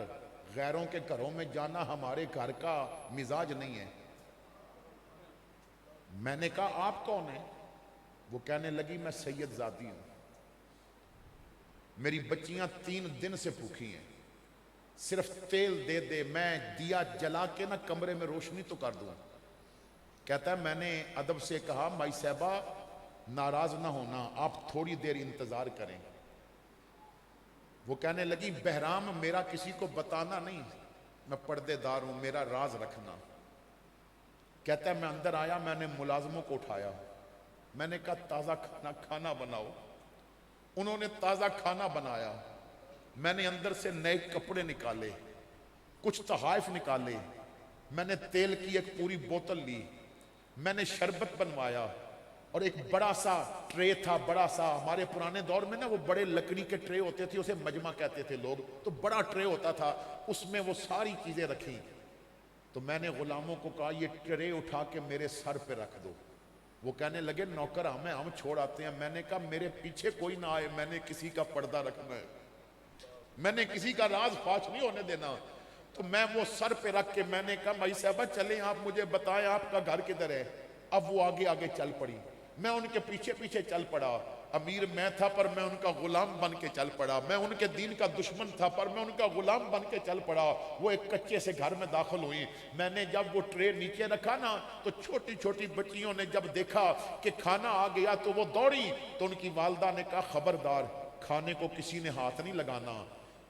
غیروں کے گھروں میں جانا ہمارے گھر کا مزاج نہیں ہے۔ میں نے کہا آپ کون ہیں؟ وہ کہنے لگی میں سید زادی ہوں، میری بچیاں 3 دن سے بھوکھی ہیں، صرف تیل دے دے، میں دیا جلا کے نا کمرے میں روشنی تو کر دوں۔ کہتا ہے میں نے ادب سے کہا مائی صاحبہ ناراض نہ ہونا، آپ تھوڑی دیر انتظار کریں۔ وہ کہنے لگی بہرام میرا کسی کو بتانا نہیں، میں پردے دار ہوں، میرا راز رکھنا۔ کہتا ہے میں اندر آیا، میں نے ملازموں کو اٹھایا، میں نے کہا تازہ کھانا بناؤ، انہوں نے تازہ کھانا بنایا، میں نے اندر سے نئے کپڑے نکالے، کچھ تحائف نکالے، میں نے تیل کی ایک پوری بوتل لی، میں نے شربت بنوایا اور ایک بڑا سا ٹرے تھا، بڑا سا، ہمارے پرانے دور میں نا وہ بڑے لکڑی کے ٹرے ہوتے تھے، اسے مجمع کہتے تھے لوگ، تو بڑا ٹرے ہوتا تھا، اس میں وہ ساری چیزیں رکھیں۔ تو میں نے غلاموں کو کہا یہ ٹرے اٹھا کے میرے سر پہ رکھ دو۔ وہ کہنے لگے نوکر ہم چھوڑ آتے ہیں۔ میں نے کہا میرے پیچھے کوئی نہ آئے، میں نے کسی کا پردہ رکھنا ہے، میں نے کسی کا راز فاش نہیں ہونے دینا۔ تو میں وہ سر پہ رکھ کے میں نے کہا مائی صاحبہ چلیں آپ مجھے بتائیں آپ کا گھر کدھر ہے؟ اب وہ آگے آگے چل پڑی، میں ان کے پیچھے پیچھے چل پڑا، امیر میں تھا پر میں ان کا غلام بن کے چل پڑا، میں ان کے دین کا دشمن تھا پر میں ان کا غلام بن کے چل پڑا۔ وہ ایک کچے سے گھر میں داخل ہوئی، میں نے جب وہ ٹرے نیچے رکھا نا تو چھوٹی چھوٹی بچیوں نے جب دیکھا کہ کھانا آ گیا تو وہ دوڑی، تو ان کی والدہ نے کہا خبردار کھانے کو کسی نے ہاتھ نہیں لگانا،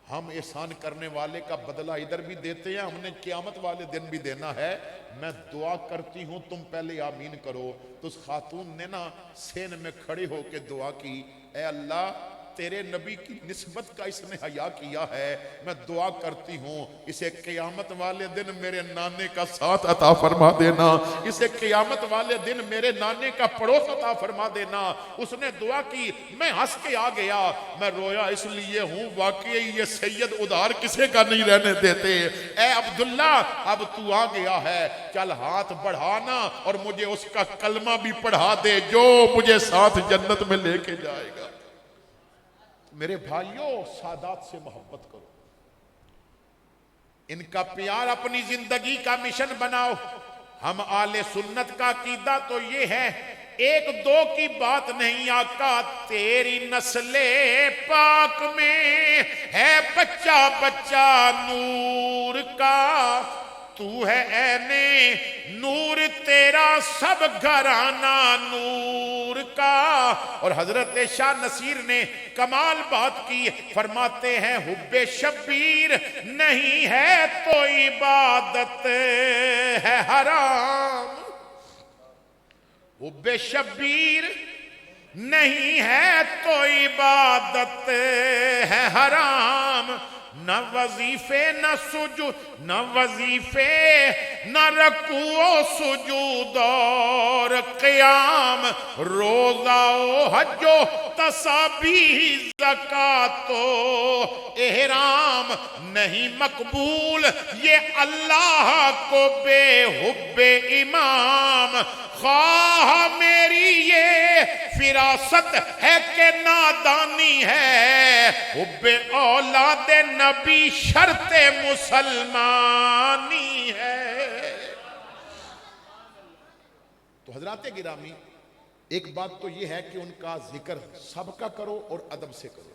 ہم احسان کرنے والے کا بدلہ ادھر بھی دیتے ہیں، ہم نے قیامت والے دن بھی دینا ہے، میں دعا کرتی ہوں تم پہلے آمین کرو۔ تو اس خاتون نے نا سین میں کھڑے ہو کے دعا کی، اے اللہ تیرے نبی کی نسبت کا اس نے حیا کیا ہے، میں دعا کرتی ہوں اسے قیامت والے دن میرے نانے کا ساتھ عطا فرما دینا، اسے قیامت والے دن میرے نانے کا پڑوس عطا فرما دینا۔ اس نے دعا کی، میں ہنس کے آ گیا، میں رویا اس لیے ہوں واقعی یہ سید ادھار کسے کا نہیں رہنے دیتے۔ اے عبداللہ اب تو آ گیا ہے، چل ہاتھ بڑھانا اور مجھے اس کا کلمہ بھی پڑھا دے جو مجھے ساتھ جنت میں لے کے جائے گا۔ میرے بھائیوں سادات سے محبت کرو، ان کا پیار اپنی زندگی کا مشن بناؤ۔ ہم آل سنت کا عقیدہ تو یہ ہے، ایک دو کی بات نہیں آقا، تیری نسل پاک میں ہے بچہ بچہ نور کا، تو ہے عین نور تیرا سب گھرانہ نور کا۔ اور حضرت شاہ نصیر نے کمال بات کی، فرماتے ہیں حب شبیر نہیں ہے تو عبادت ہے حرام، حب شبیر نہیں ہے تو عبادت ہے حرام، نہ وظیفے نہ سجود، نہ وظیفے نہ رکوع و سجود اور قیام، روزہ و حج و تسابیح زکوٰۃ و احرام، نہیں مقبول یہ اللہ کو بے حب امام، خواہ میری یہ فراست ہے کہ نادانی ہے، حب اولاد نبی شرط مسلمانی ہے۔ تو حضرات گرامی ایک بات تو یہ ہے کہ ان کا ذکر سب کا کرو اور ادب سے کرو۔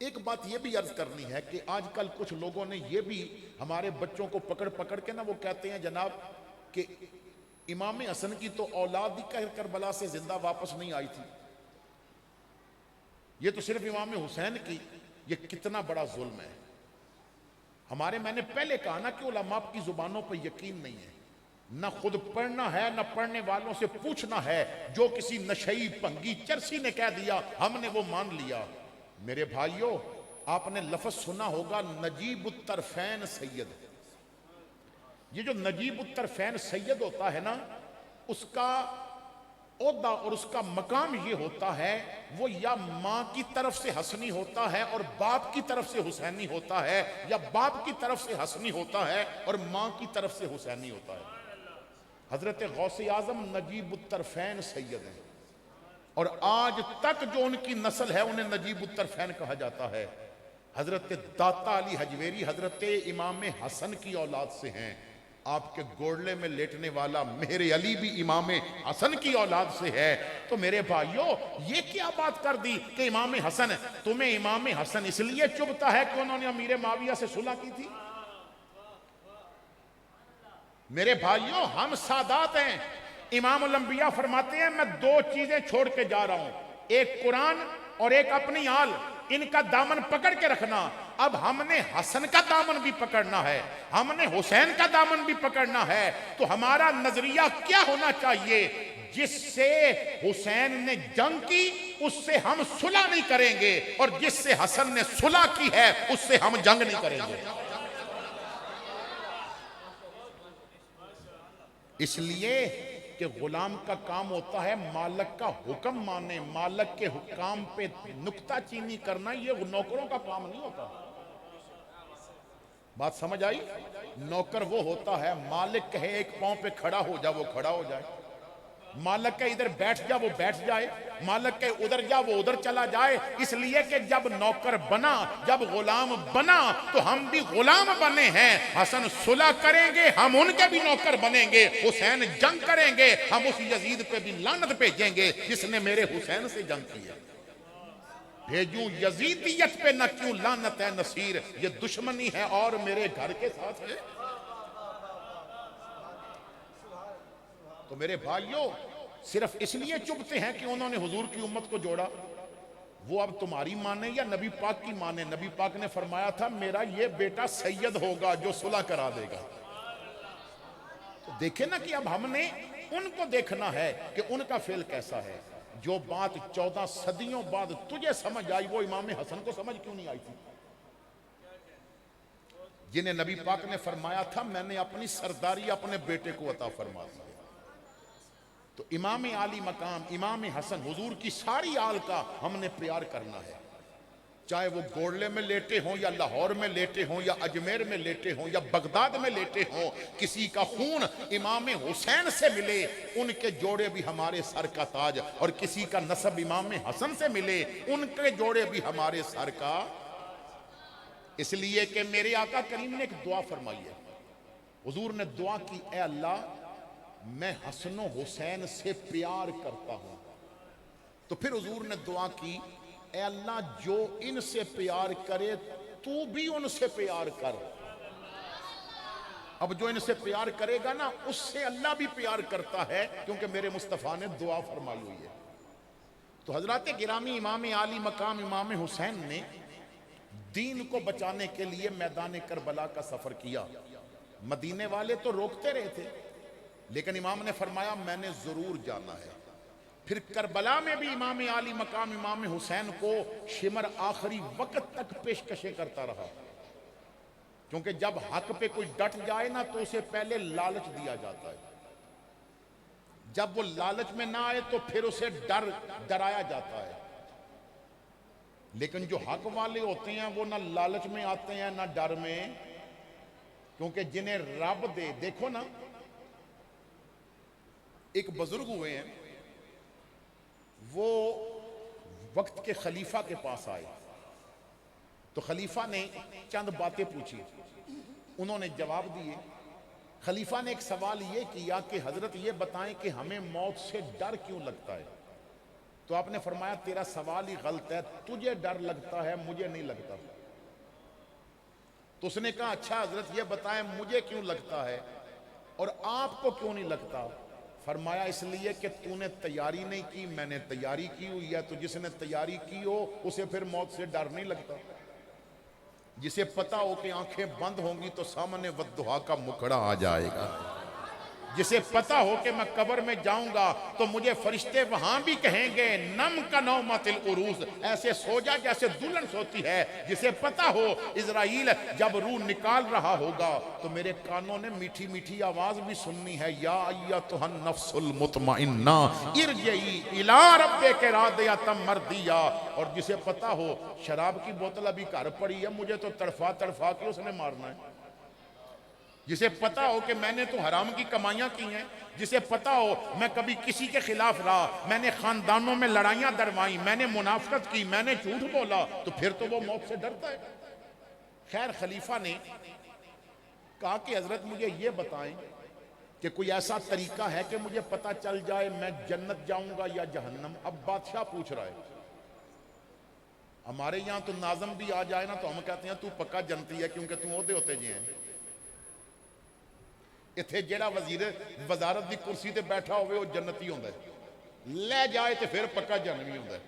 ایک بات یہ بھی عرض کرنی ہے کہ آج کل کچھ لوگوں نے یہ بھی ہمارے بچوں کو پکڑ پکڑ کے نا وہ کہتے ہیں جناب کہ امام حسن کی تو اولاد ہی کربلا سے زندہ واپس نہیں آئی تھی، یہ تو صرف امام حسین کی، یہ کتنا بڑا ظلم ہے۔ ہمارے میں نے پہلے کہا نا کہ علماء کی زبانوں پر یقین نہیں ہے، نہ خود پڑھنا ہے نہ پڑھنے والوں سے پوچھنا ہے، جو کسی نشئی پنگی چرسی نے کہہ دیا ہم نے وہ مان لیا۔ میرے بھائیوں آپ نے لفظ سنا ہوگا نجیب الطرفین سید، یہ جو نجیب الطرفین سید ہوتا ہے نا اس کا عہدہ اور اس کا مقام یہ ہوتا ہے، وہ یا ماں کی طرف سے حسنی ہوتا ہے اور باپ کی طرف سے حسینی ہوتا ہے، یا باپ کی طرف سے حسنی ہوتا ہے اور ماں کی طرف سے حسینی ہوتا ہے۔ حضرت غوث اعظم نجیب الطرفین سید ہیں، اور آج تک جو ان کی نسل ہے انہیں نجیب الطرفین کہا جاتا ہے۔ حضرت داتا علی حجویری حضرت امام حسن کی اولاد سے ہیں، آپ کے گوڑلے میں لیٹنے والا مہر علی بھی امام حسن کی اولاد سے ہے۔ تو میرے بھائیوں یہ کیا بات کر دی کہ امام حسن، تمہیں امام حسن اس لیے چبھتا ہے کہ انہوں نے امیر معاویہ سے صلح کی تھی؟ میرے بھائیوں ہم سادات ہیں، امام الانبیاء فرماتے ہیں میں دو چیزیں چھوڑ کے جا رہا ہوں، ایک قرآن اور ایک اپنی آل، ان کا دامن پکڑ کے رکھنا۔ اب ہم نے حسن کا دامن بھی پکڑنا ہے، ہم نے حسین کا دامن بھی پکڑنا ہے، تو ہمارا نظریہ کیا ہونا چاہیے؟ جس سے حسین نے جنگ کی اس سے ہم صلح نہیں کریں گے، اور جس سے حسن نے صلح کی ہے اس سے ہم جنگ نہیں کریں گے۔ اس لیے کہ غلام کا کام ہوتا ہے مالک کا حکم مانے، مالک کے حکام پہ نکتہ چینی کرنا، یہ نوکروں کا کام نہیں ہوتا۔ بات سمجھ آئی؟ نوکر وہ ہوتا ہے مالک کہے ایک پاؤں پہ کھڑا ہو جا وہ کھڑا ہو جائے، مالک کے ادھر بیٹھ جا وہ بیٹھ جائے، مالک کے ادھر جا وہ ادھر چلا جائے، اس لیے کہ جب نوکر بنا، جب غلام بنا تو ہم بھی غلام بنے ہیں۔ حسن صلح کریں گے ہم ان کے بھی نوکر بنیں گے، حسین جنگ کریں گے ہم اس یزید پہ بھی لعنت بھیجیں گے جس نے میرے حسین سے جنگ کی ہے۔ بھیجوں یزیدیت پہ نہ کیوں لعنت ہے نصیر، یہ دشمنی ہے اور میرے گھر کے ساتھ ہے۔ تو میرے بھائیوں صرف اس لیے چبھتے ہیں کہ انہوں نے حضور کی امت کو جوڑا، وہ اب تمہاری مانے یا نبی پاک کی مانے؟ نبی پاک نے فرمایا تھا میرا یہ بیٹا سید ہوگا جو صلح کرا دے گا۔ تو دیکھیں نا کہ اب ہم نے ان کو دیکھنا ہے کہ ان کا فعل کیسا ہے۔ جو بات 14 صدیوں بعد تجھے سمجھ آئی وہ امام حسن کو سمجھ کیوں نہیں آئی تھی؟ جنہیں نبی پاک نے فرمایا تھا میں نے اپنی سرداری اپنے بیٹے کو عطا فرما دی۔ تو امام عالی مقام امام حسن حضور کی ساری آل کا ہم نے پیار کرنا ہے، چاہے وہ گوڑلے میں لیٹے ہوں یا لاہور میں لیٹے ہوں یا اجمیر میں لیٹے ہوں یا بغداد میں لیٹے ہوں، کسی کا خون امام حسین سے ملے ان کے جوڑے بھی ہمارے سر کا تاج، اور کسی کا نسب امام حسن سے ملے ان کے جوڑے بھی ہمارے سر کا۔ اس لیے کہ میرے آقا کریم نے ایک دعا فرمائی ہے، حضور نے دعا کی اے اللہ میں حسن و حسین سے پیار کرتا ہوں۔ تو پھر حضور نے دعا کی اے اللہ جو ان سے پیار کرے تو بھی ان سے پیار کر۔ اب جو ان سے پیار کرے گا نا اس سے اللہ بھی پیار کرتا ہے، کیونکہ میرے مصطفیٰ نے دعا فرمائی ہوئی ہے۔ تو حضرات گرامی امام عالی مقام امام حسین نے دین کو بچانے کے لیے میدان کربلا کا سفر کیا۔ مدینے والے تو روکتے رہے تھے لیکن امام نے فرمایا میں نے ضرور جانا ہے۔ پھر کربلا میں بھی امام عالی مقام امام حسین کو شمر آخری وقت تک پیشکشیں کرتا رہا، کیونکہ جب حق پہ کوئی ڈٹ جائے نا تو اسے پہلے لالچ دیا جاتا ہے، جب وہ لالچ میں نہ آئے تو پھر اسے ڈرایا جاتا ہے۔ لیکن جو حق والے ہوتے ہیں وہ نہ لالچ میں آتے ہیں نہ ڈر میں، کیونکہ جنہیں رب دے، دیکھو نا ایک بزرگ ہوئے ہیں وہ وقت کے خلیفہ کے پاس آئے تو خلیفہ نے چند باتیں پوچھی، انہوں نے جواب دیے۔ خلیفہ نے ایک سوال یہ کیا کہ حضرت یہ بتائیں کہ ہمیں موت سے ڈر کیوں لگتا ہے؟ تو آپ نے فرمایا تیرا سوال ہی غلط ہے، تجھے ڈر لگتا ہے مجھے نہیں لگتا۔ تو اس نے کہا اچھا حضرت یہ بتائیں مجھے کیوں لگتا ہے اور آپ کو کیوں نہیں لگتا؟ فرمایا اس لیے کہ تو نے تیاری نہیں کی، میں نے تیاری کی ہوئی ہے، تو جس نے تیاری کی ہو اسے پھر موت سے ڈر نہیں لگتا۔ جسے پتا ہو کہ آنکھیں بند ہوں گی تو سامنے والضحیٰ کا مکھڑا آ جائے گا، جسے پتا ہو کہ میں قبر میں جاؤں گا تو مجھے فرشتے وہاں بھی کہیں گے نم کا نومت العروس، ایسے سو جا جیسے دلہن سوتی ہے۔ جسے پتا ہو اسرائیل جب روح نکال رہا ہوگا تو میرے کانوں نے میٹھی میٹھی آواز بھی سننی ہے، یا ایتھا النفس المطمئنہ ارجعی الی ربک راضیۃ مرضیہ۔ اور جسے پتا ہو شراب کی بوتل ابھی گھر پڑی ہے، مجھے تو تڑفا تڑفا کے اس نے مارنا ہے۔ جسے پتا ہو کہ میں نے تو حرام کی کمائیاں کی ہیں، جسے پتا ہو میں کبھی کسی کے خلاف رہا، میں نے خاندانوں میں لڑائیاں دروائیں، میں نے منافقت کی، میں نے جھوٹ بولا، تو پھر تو وہ موت سے ڈرتا ہے۔ خیر خلیفہ نے کہا کہ حضرت مجھے یہ بتائیں کہ کوئی ایسا طریقہ ہے کہ مجھے پتا چل جائے میں جنت جاؤں گا یا جہنم؟ اب بادشاہ پوچھ رہا ہے۔ ہمارے یہاں تو ناظم بھی آ جائے نا تو ہم کہتے ہیں تو پکا جنتی ہے، کیونکہ تم عہدے ہوتے جی ہیں۔ اتھے جیڑا وزیر وزارت دی کرسی تے بیٹھا ہوئے وہ جنتی ہوندہ ہے، لے جائے تے پھر پکا جہنمی ہوندہ ہے۔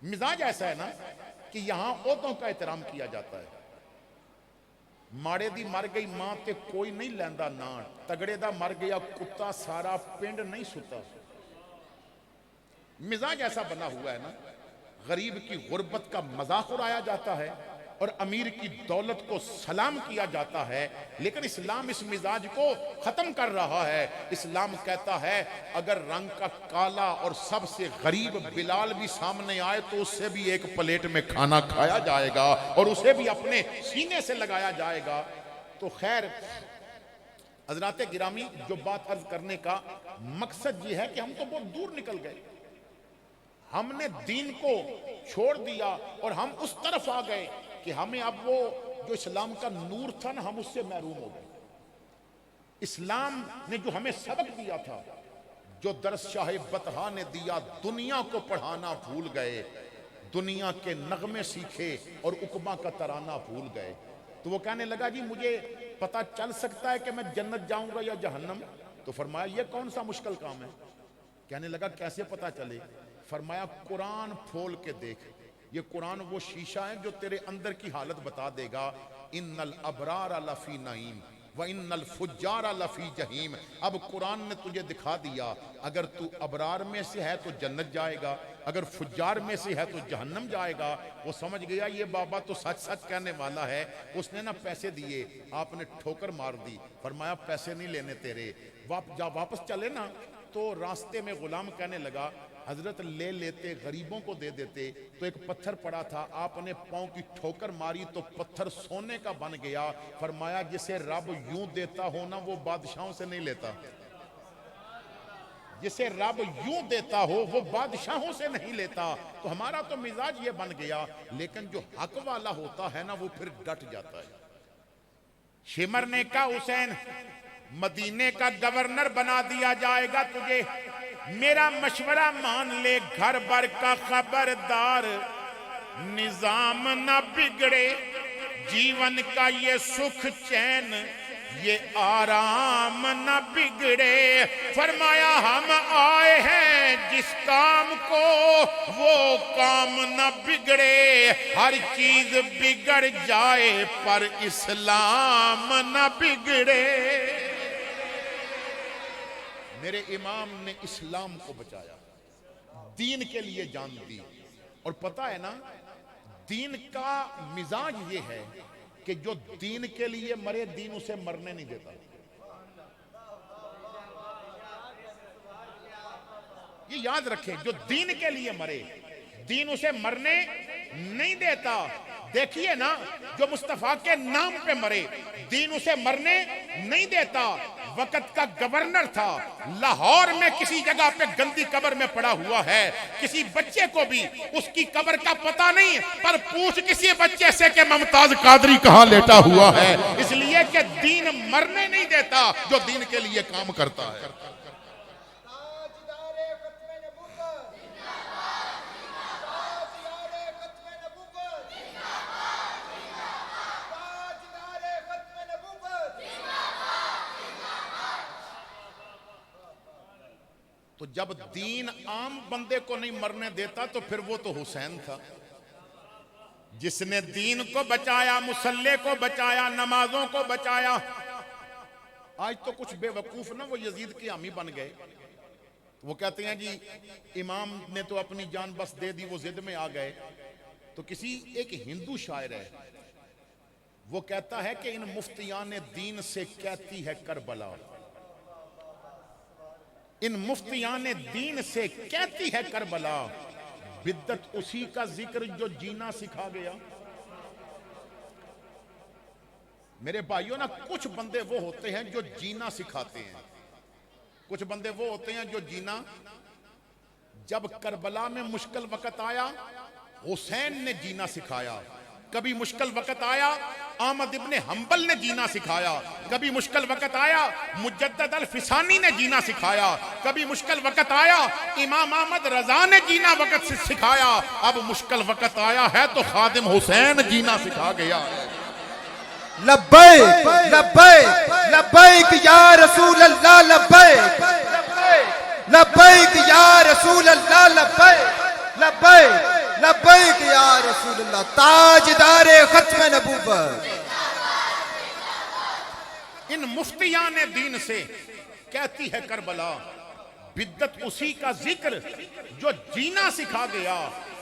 مزاج ایسا ہے نا کہ یہاں عہدوں کا احترام کیا جاتا ہے۔ ماڑے دی مر گئی ماں تے کوئی نہیں لیندہ نان، تگڑے دا مر گیا کتا سارا پنڈ نہیں ستا۔ مزاج ایسا بنا ہوا ہے نا، غریب کی غربت کا مذاق اڑایا جاتا ہے اور امیر کی دولت کو سلام کیا جاتا ہے، لیکن اسلام اس مزاج کو ختم کر رہا ہے۔ اسلام کہتا ہے اگر رنگ کا کالا اور سب سے غریب بلال بھی سامنے آئے تو اس سے بھی ایک پلیٹ میں کھانا کھایا جائے گا اور اسے بھی اپنے سینے سے لگایا جائے گا۔ تو خیر حضرات گرامی، جو بات عرض کرنے کا مقصد یہ ہے کہ ہم تو بہت دور نکل گئے، ہم نے دین کو چھوڑ دیا اور ہم اس طرف آ گئے کہ ہمیں اب وہ جو اسلام کا نور تھا نا، ہم اس سے محروم ہو گئے۔ اسلام نے جو ہمیں سبق دیا تھا، جو درس شاہ بطحا نے دیا، دنیا کو پڑھانا بھول گئے، دنیا کے نغمے سیکھے اور عقبہ کا ترانہ بھول گئے۔ تو وہ کہنے لگا جی مجھے پتہ چل سکتا ہے کہ میں جنت جاؤں گا یا جہنم؟ تو فرمایا یہ کون سا مشکل کام ہے؟ کہنے لگا کیسے پتہ چلے؟ فرمایا قرآن کھول کے دیکھ، یہ قرآن وہ شیشہ ہے جو تیرے اندر کی حالت بتا دے گا۔ ان الابرار لفی نعیم وان الفجار لفی جہیم۔ اب قرآن نے تجھے دکھا دیا، اگر تو ابرار میں سے ہے تو جنت جائے گا، اگر فجار میں سے ہے تو جہنم جائے گا۔ وہ سمجھ گیا یہ بابا تو سچ سچ کہنے والا ہے۔ اس نے نا پیسے دیے، آپ نے ٹھوکر مار دی، فرمایا پیسے نہیں لینے تیرے، واپس چلے نا۔ تو راستے میں غلام کہنے لگا حضرت لے لیتے، غریبوں کو دے دیتے۔ تو ایک پتھر پڑا تھا، آپ نے پاؤں کی ٹھوکر ماری تو پتھر سونے کا بن گیا۔ فرمایا جسے رب یوں دیتا ہو نا وہ بادشاہوں سے نہیں لیتا، جسے رب یوں دیتا ہو وہ بادشاہوں سے نہیں لیتا۔ تو ہمارا تو مزاج یہ بن گیا، لیکن جو حق والا ہوتا ہے نا وہ پھر ڈٹ جاتا ہے۔ شمر نے کہا حسین مدینے کا گورنر بنا دیا جائے گا تجھے، میرا مشورہ مان لے، گھر بر کا خبردار، نظام نہ بگڑے، جیون کا یہ سکھ چین یہ آرام نہ بگڑے۔ فرمایا ہم آئے ہیں جس کام کو وہ کام نہ بگڑے، ہر چیز بگڑ جائے پر اسلام نہ بگڑے۔ میرے امام نے اسلام کو بچایا، دین کے لیے جان دی۔ اور پتہ ہے نا دین کا مزاج یہ ہے کہ جو دین کے لیے مرے دین اسے مرنے نہیں دیتا۔ یہ یاد رکھیں، جو دین کے لیے مرے دین اسے مرنے نہیں دیتا۔ دیکھیے نا جو مصطفیٰ کے نام پہ مرے دین اسے مرنے نہیں دیتا۔ وقت کا گورنر تھا، لاہور میں کسی جگہ پہ گندی قبر میں پڑا ہوا ہے، کسی بچے کو بھی اس کی قبر کا پتہ نہیں، پر پوچھ کسی بچے سے کہ ممتاز قادری کہاں لیٹا ہوا ہے، اس لیے کہ دین مرنے نہیں دیتا جو دین کے لیے کام کرتا ہے۔ تو جب دین عام بندے کو نہیں مرنے دیتا تو پھر وہ تو حسین تھا جس نے دین کو بچایا، مصلی کو بچایا، نمازوں کو بچایا۔ آج تو کچھ بے وقوف نا وہ یزید کے حامی بن گئے، وہ کہتے ہیں جی امام نے تو اپنی جان بس دے دی، وہ ضد میں آ گئے۔ تو کسی ایک ہندو شاعر ہے وہ کہتا ہے کہ ان مفتیان دین سے کہتی ہے کربلا، ان مفتیان دین سے کہتی ہے کربلا، بدت اسی کا ذکر جو جینا سکھا گیا۔ میرے بھائیوں نا کچھ بندے وہ ہوتے ہیں جو جینا سکھاتے ہیں، کچھ بندے وہ ہوتے ہیں جو جینا۔ جب کربلا میں مشکل وقت آیا حسین نے جینا سکھایا، کبھی مشکل وقت آیا احمد ابن حنبل نے جینا سکھایا، کبھی مشکل وقت آیا مجدد الفسانی نے جینا سکھایا، کبھی مشکل وقت آیا امام احمد رضا نے جینا وقت سکھایا۔ اب مشکل وقت آیا ہے تو خادم حسین جینا سکھا گیا۔ لبیک لبیک لبیک یا رسول اللہ، لبیک لبیک یا رسول اللہ، لبیک لبیک لبیک یا رسول اللہ، تاجدار ختم نبوت۔ ان مفتیان دین سے کہتی ہے کربلا، بدت اسی کا ذکر جو جینا سکھا گیا۔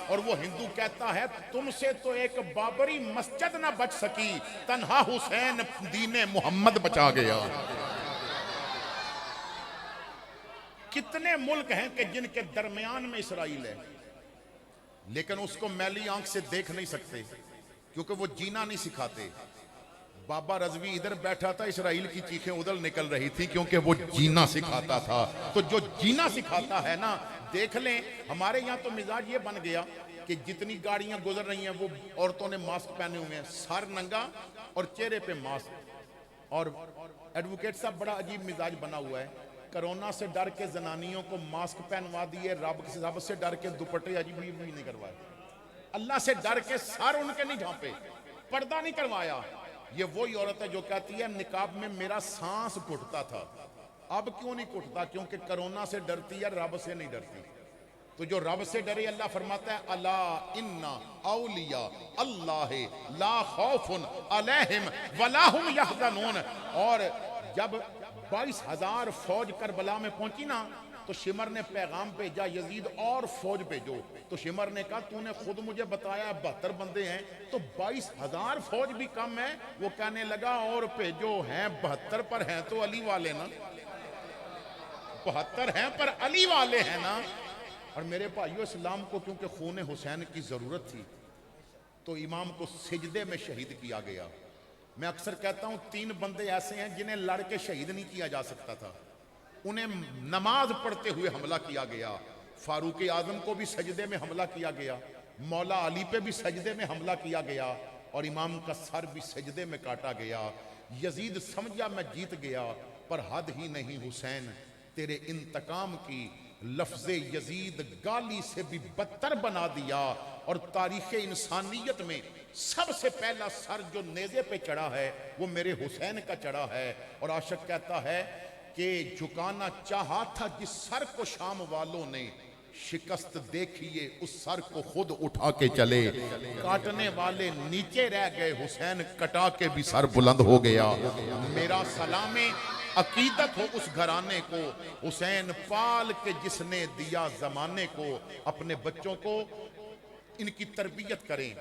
اور وہ ہندو کہتا ہے تم سے تو ایک بابری مسجد نہ بچ سکی، تنہا حسین دین محمد بچا گیا۔ کتنے ملک ہیں کہ جن کے درمیان میں اسرائیل ہے لیکن اس کو میلی آنکھ سے دیکھ نہیں سکتے کیونکہ وہ جینا نہیں سکھاتے۔ بابا رضوی ادھر بیٹھا تھا، اسرائیل کی چیخیں ادھر نکل رہی تھی کیونکہ وہ جینا سکھاتا تھا۔ تو جو جینا سکھاتا ہے نا، دیکھ لیں ہمارے یہاں تو مزاج یہ بن گیا کہ جتنی گاڑیاں گزر رہی ہیں وہ عورتوں نے ماسک پہنے ہوئے ہیں، سر ننگا اور چہرے پہ ماسک۔ اور ایڈوکیٹ صاحب بڑا عجیب مزاج بنا ہوا ہے، کرونا سے ڈر کے زنانیوں کو ماسک پہنوا دیے، رب سے ڈر کے دوپٹے عجیب بھی نہیں کروائے، اللہ سے ڈر کے سر ان کے نہیں ڈھانپے، پردہ نہیں کروایا۔ یہ وہی عورت ہے جو کہتی ہے نقاب میں میرا سانس گھٹتا تھا، اب کیوں نہیں گھٹتا؟ کیونکہ کرونا سے ڈرتی ہے، رب سے نہیں ڈرتی۔ تو جو رب سے ڈرے اللہ فرماتا ہے الا ان اولیاء اللہ لا خوف علیہم ولا هم یحزنون۔ اور جب 22,000 فوج کربلا میں پہنچی نا تو شمر نے پیغام بھیجا یزید اور فوج بھیجو۔ تو شمر نے کہا تو نے خود مجھے بتایا 72 بندے ہیں تو 22,000 فوج بھی کم ہے۔ وہ کہنے لگا اور بھیجو، ہیں 72 پر ہیں تو علی والے نا، 72 ہیں پر علی والے ہیں نا۔ اور میرے بھائیو اسلام کو کیونکہ خون حسین کی ضرورت تھی تو امام کو سجدے میں شہید کیا گیا۔ میں اکثر کہتا ہوں 3 بندے ایسے ہیں جنہیں لڑ کے شہید نہیں کیا جا سکتا تھا، انہیں نماز پڑھتے ہوئے حملہ کیا گیا۔ فاروق اعظم کو بھی سجدے میں حملہ کیا گیا، مولا علی پہ بھی سجدے میں حملہ کیا گیا، اور امام کا سر بھی سجدے میں کاٹا گیا۔ یزید سمجھا میں جیت گیا، پر حد ہی نہیں حسین تیرے انتقام کی لفظ یزید گالی سے بھی بدتر بنا دیا۔ اور تاریخ انسانیت میں سب سے پہلا سر جو نیزے پہ چڑھا ہے وہ میرے حسین کا چڑھا ہے۔ اور عاشق کہتا ہے کہ جھکانا چاہا تھا جس سر کو شام والوں نے، شکست دیکھیے اس سر کو خود اٹھا کے چلے۔ کاٹنے والے نیچے رہ گئے، حسین کٹا کے بھی سر بلند ہو گیا۔ میرا سلام عقیدت ہو اس گھرانے کو، حسین پال کے جس نے دیا زمانے کو۔ اپنے بچوں کو ان کی تربیت کریں،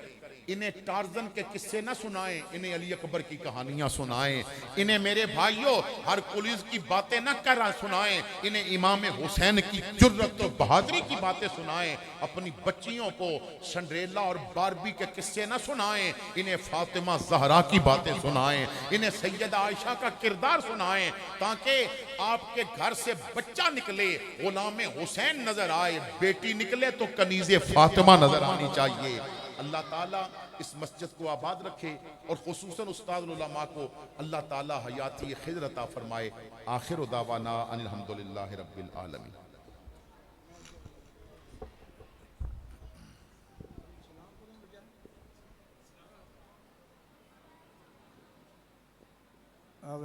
انہیں ٹارزن کے قصے نہ سنائیں، انہیں علی اکبر کی کہانیاں سنائیں، انہیں میرے بھائیوں ہرکلیس کی باتیں نہ کر سنائیں، انہیں امام حسین کی جرت و بہادری کی باتیں سنائیں۔ اپنی بچیوں کو سنڈریلا اور باربی کے قصے نہ سنائیں، انہیں فاطمہ زہرا کی باتیں سنائیں، انہیں سیدہ عائشہ کا کردار سنائیں، تاکہ آپ کے گھر سے بچہ نکلے غلام حسین نظر آئے، بیٹی نکلے تو کنیز فاطمہ نظر آنی چاہیے۔ اللہ تعالیٰ اس مسجد کو آباد رکھے اور خصوصاً استاد العلماء کو اللہ تعالیٰ حیاتی خضر عطا فرمائے۔ آخر دعوانا ان الحمدللہ رب العالمین۔